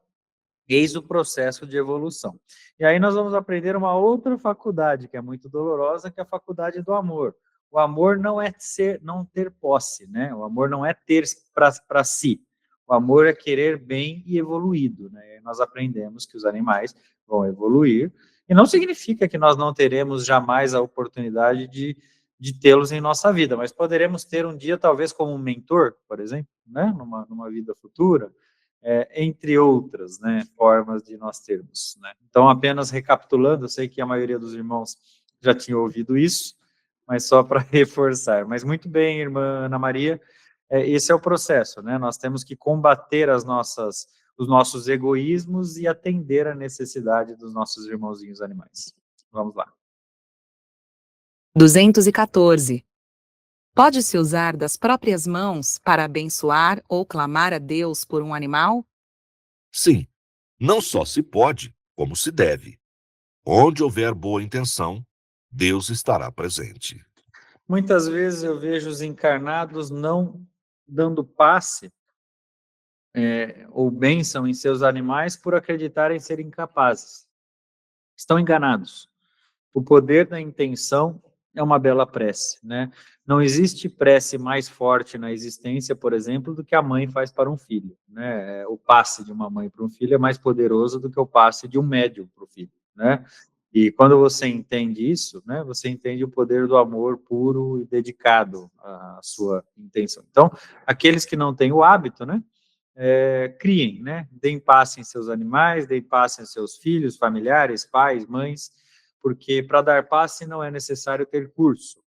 eis o processo de evolução. E aí nós vamos aprender uma outra faculdade, que é muito dolorosa, que é a faculdade do amor. O amor não é não ter posse, né? O amor não é ter para si. O amor é querer bem e evoluído, né? E nós aprendemos que os animais vão evoluir, e não significa que nós não teremos jamais a oportunidade de tê-los em nossa vida, mas poderemos ter um dia, talvez, como um mentor, por exemplo, né? Numa vida futura, entre outras, né, formas de nós termos, né. Então, apenas recapitulando, eu sei que a maioria dos irmãos já tinha ouvido isso, mas só para reforçar. Mas muito bem, irmã Ana Maria, esse é o processo, né, nós temos que combater os nossos egoísmos e atender a necessidade dos nossos irmãozinhos animais. Vamos lá. 214. Pode-se usar das próprias mãos para abençoar ou clamar a Deus por um animal? Sim, não só se pode, como se deve. Onde houver boa intenção, Deus estará presente. Muitas vezes eu vejo os encarnados não dando passe ou bênção em seus animais por acreditarem serem capazes. Estão enganados. O poder da intenção é uma bela prece, né? Não existe prece mais forte na existência, por exemplo, do que a mãe faz para um filho, né? O passe de uma mãe para um filho é mais poderoso do que o passe de um médium para o filho, né? E quando você entende isso, né, você entende o poder do amor puro e dedicado à sua intenção. Então, aqueles que não têm o hábito, né, criem, né, deem passe em seus animais, deem passe em seus filhos, familiares, pais, mães, porque para dar passe não é necessário ter curso,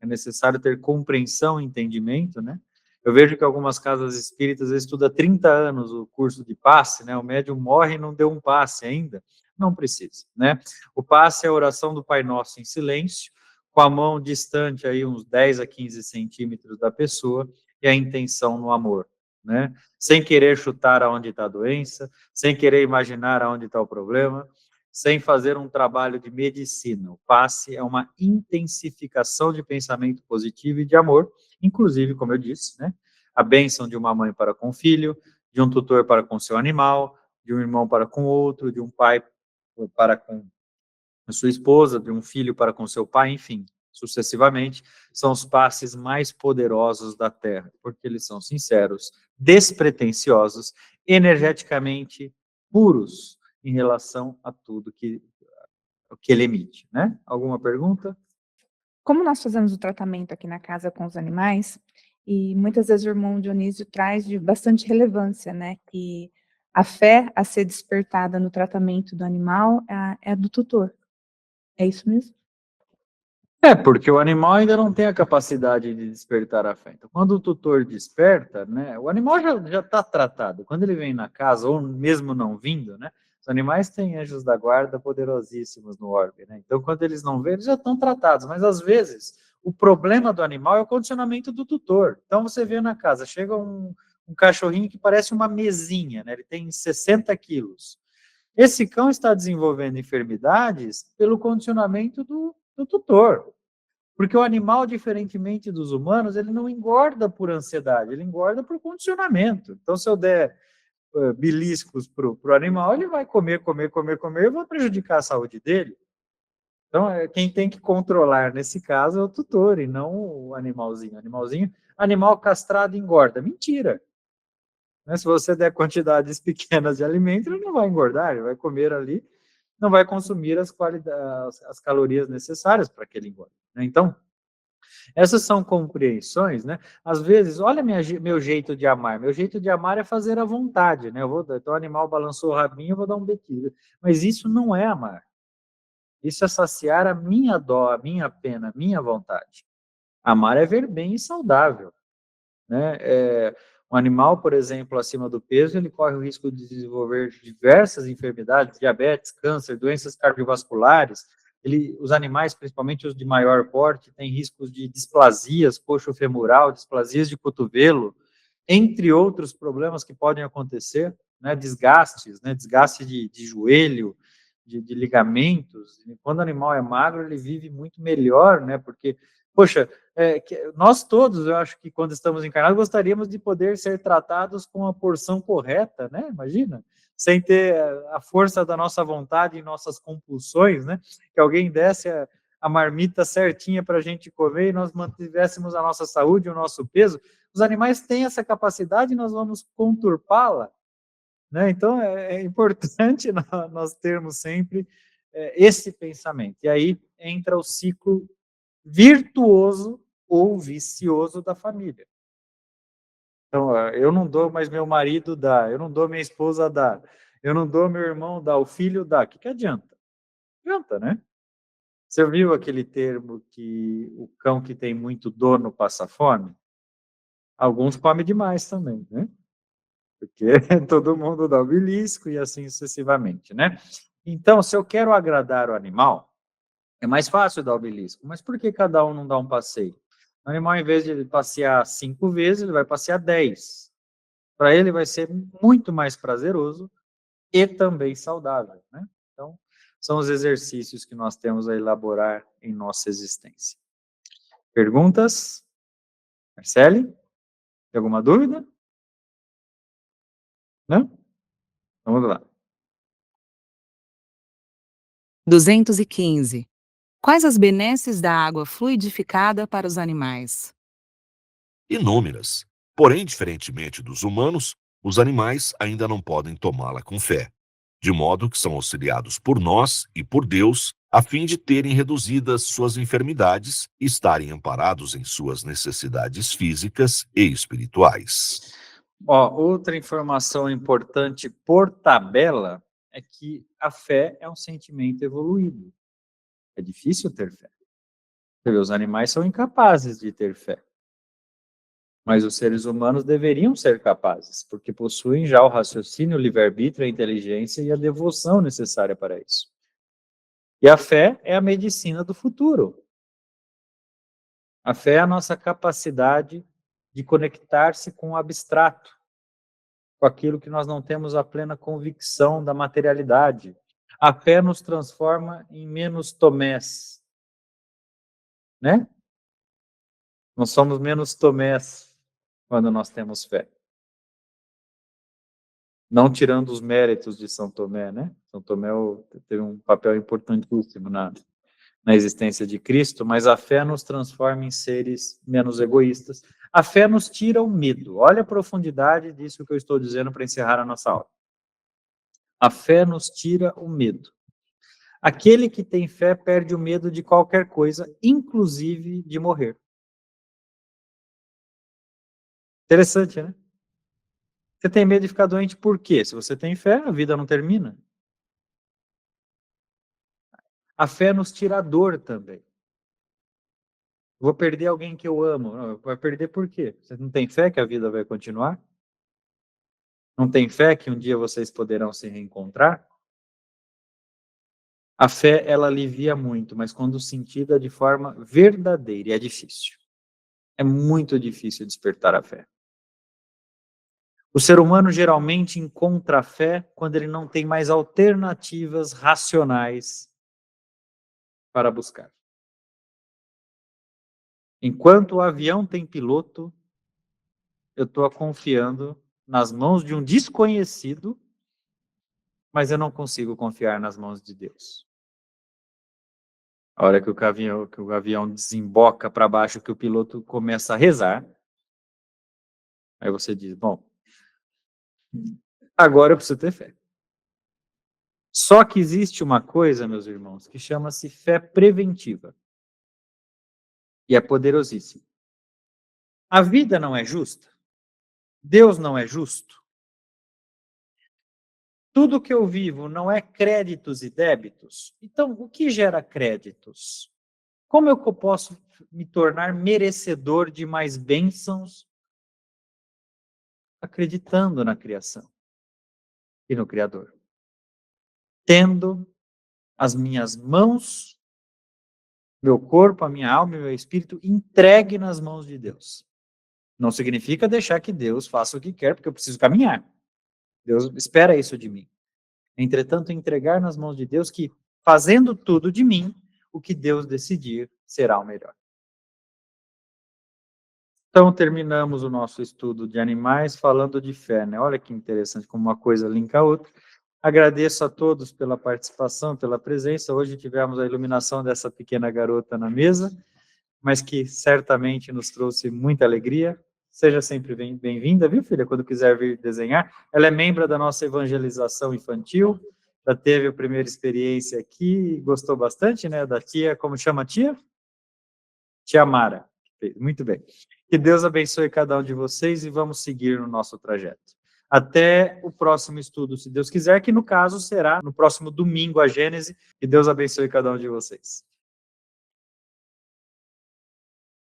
é necessário ter compreensão e entendimento, né? Eu vejo que algumas casas espíritas estudam 30 anos o curso de passe, né? O médium morre e não deu um passe ainda. Não precisa, né? O passe é a oração do Pai Nosso em silêncio, com a mão distante aí uns 10 a 15 centímetros da pessoa e a intenção no amor, né? Sem querer chutar aonde está a doença, sem querer imaginar aonde está o problema, sem fazer um trabalho de medicina. O passe é uma intensificação de pensamento positivo e de amor, inclusive, como eu disse, né, a bênção de uma mãe para com o filho, de um tutor para com seu animal, de um irmão para com outro, de um pai para com a sua esposa, de um filho para com seu pai, enfim, sucessivamente, são os passes mais poderosos da Terra, porque eles são sinceros, despretensiosos, energeticamente puros em relação a tudo que ele emite, né? Alguma pergunta? Como nós fazemos o tratamento aqui na casa com os animais, e muitas vezes o irmão Dionísio traz de bastante relevância, né, que a fé a ser despertada no tratamento do animal é a do tutor. É isso mesmo? Porque o animal ainda não tem a capacidade de despertar a fé. Então, quando o tutor desperta, né, o animal já está tratado. Quando ele vem na casa, ou mesmo não vindo, né, os animais têm anjos da guarda poderosíssimos no orbe, né? Então, quando eles não vêm, eles já estão tratados. Mas, às vezes, o problema do animal é o condicionamento do tutor. Então, você vê na casa, chega um cachorrinho que parece uma mesinha, né? Ele tem 60 quilos. Esse cão está desenvolvendo enfermidades pelo condicionamento do tutor. Porque o animal, diferentemente dos humanos, ele não engorda por ansiedade, ele engorda por condicionamento. Então, se eu der beliscos para o animal, ele vai comer, e vai prejudicar a saúde dele. Então, quem tem que controlar nesse caso é o tutor e não o animalzinho. Animal castrado engorda. Mentira! Né? Se você der quantidades pequenas de alimento, ele não vai engordar, ele vai comer ali, não vai consumir as calorias necessárias para que ele engorde. Né? Então, essas são compreensões, né? Às vezes, olha meu jeito de amar. Meu jeito de amar é fazer à vontade, né? Então, o animal balançou o rabinho, eu vou dar um bequinho. Mas isso não é amar. Isso é saciar a minha dó, a minha pena, a minha vontade. Amar é ver bem e saudável, né? Um animal, por exemplo, acima do peso, ele corre o risco de desenvolver diversas enfermidades, diabetes, câncer, doenças cardiovasculares. Os animais, principalmente os de maior porte, têm riscos de displasias coxofemoral, displasias de cotovelo, entre outros problemas que podem acontecer, né? Desgastes, né? Desgaste de joelho, de ligamentos. E quando o animal é magro, ele vive muito melhor, né? Porque, poxa, nós todos, eu acho que quando estamos encarnados, gostaríamos de poder ser tratados com a porção correta, né? Imagina, sem ter a força da nossa vontade e nossas compulsões, né? Que alguém desse a marmita certinha para a gente comer e nós mantivéssemos a nossa saúde, o nosso peso. Os animais têm essa capacidade e nós vamos conturpá-la, né? Então, é importante nós termos sempre esse pensamento. E aí entra o ciclo virtuoso ou vicioso da família. Então, eu não dou, mas meu marido dá. Eu não dou, minha esposa dá. Eu não dou, meu irmão dá. O filho dá. O que adianta? Não adianta, né? Você viu aquele termo que o cão que tem muito dono passa fome? Alguns comem demais também, né? Porque todo mundo dá o belisco e assim sucessivamente, né? Então, se eu quero agradar o animal, é mais fácil dar o belisco. Mas por que cada um não dá um passeio? O animal, em vez de ele passear 5 vezes, ele vai passear 10. Para ele vai ser muito mais prazeroso e também saudável, né? Então, são os exercícios que nós temos a elaborar em nossa existência. Perguntas? Marcele? Tem alguma dúvida? Não? Vamos lá. 215. Quais as benesses da água fluidificada para os animais? Inúmeras. Porém, diferentemente dos humanos, os animais ainda não podem tomá-la com fé, de modo que são auxiliados por nós e por Deus, a fim de terem reduzidas suas enfermidades e estarem amparados em suas necessidades físicas e espirituais. Outra informação importante por tabela é que a fé é um sentimento evoluído. É difícil ter fé. Você vê, os animais são incapazes de ter fé. Mas os seres humanos deveriam ser capazes, porque possuem já o raciocínio, o livre-arbítrio, a inteligência e a devoção necessária para isso. E a fé é a medicina do futuro. A fé é a nossa capacidade de conectar-se com o abstrato, com aquilo que nós não temos a plena convicção da materialidade. A fé nos transforma em menos Tomés, né? Nós somos menos Tomés quando nós temos fé. Não tirando os méritos de São Tomé, né? São Tomé teve um papel importantíssimo na existência de Cristo, mas a fé nos transforma em seres menos egoístas. A fé nos tira o medo. Olha a profundidade disso que eu estou dizendo para encerrar a nossa aula. A fé nos tira o medo. Aquele que tem fé perde o medo de qualquer coisa, inclusive de morrer. Interessante, né? Você tem medo de ficar doente por quê? Se você tem fé, a vida não termina. A fé nos tira a dor também. Vou perder alguém que eu amo. Não, vai perder por quê? Você não tem fé que a vida vai continuar? Não tem fé que um dia vocês poderão se reencontrar? A fé, ela alivia muito, mas quando sentida de forma verdadeira, e é difícil. É muito difícil despertar a fé. O ser humano geralmente encontra a fé quando ele não tem mais alternativas racionais para buscar. Enquanto o avião tem piloto, eu estou confiando nas mãos de um desconhecido, mas eu não consigo confiar nas mãos de Deus. A hora que o avião desemboca para baixo, que o piloto começa a rezar, aí você diz, bom, agora eu preciso ter fé. Só que existe uma coisa, meus irmãos, que chama-se fé preventiva. E é poderosíssima. A vida não é justa? Deus não é justo? Tudo que eu vivo não é créditos e débitos? Então, o que gera créditos? Como eu posso me tornar merecedor de mais bênçãos? Acreditando na criação e no Criador. Tendo as minhas mãos, meu corpo, a minha alma e meu espírito entregue nas mãos de Deus. Não significa deixar que Deus faça o que quer, porque eu preciso caminhar. Deus espera isso de mim. Entretanto, entregar nas mãos de Deus que, fazendo tudo de mim, o que Deus decidir será o melhor. Então, terminamos o nosso estudo de animais falando de fé, né? Olha que interessante como uma coisa linka a outra. Agradeço a todos pela participação, pela presença. Hoje tivemos a iluminação dessa pequena garota na mesa, mas que certamente nos trouxe muita alegria. Seja sempre bem-vinda, viu, filha? Quando quiser vir desenhar. Ela é membro da nossa evangelização infantil, já teve a primeira experiência aqui, gostou bastante, né? Da tia, como chama a tia? Tia Mara. Perfeito, muito bem. Que Deus abençoe cada um de vocês e vamos seguir no nosso trajeto. Até o próximo estudo, se Deus quiser, que no caso será no próximo domingo, a Gênese. Que Deus abençoe cada um de vocês.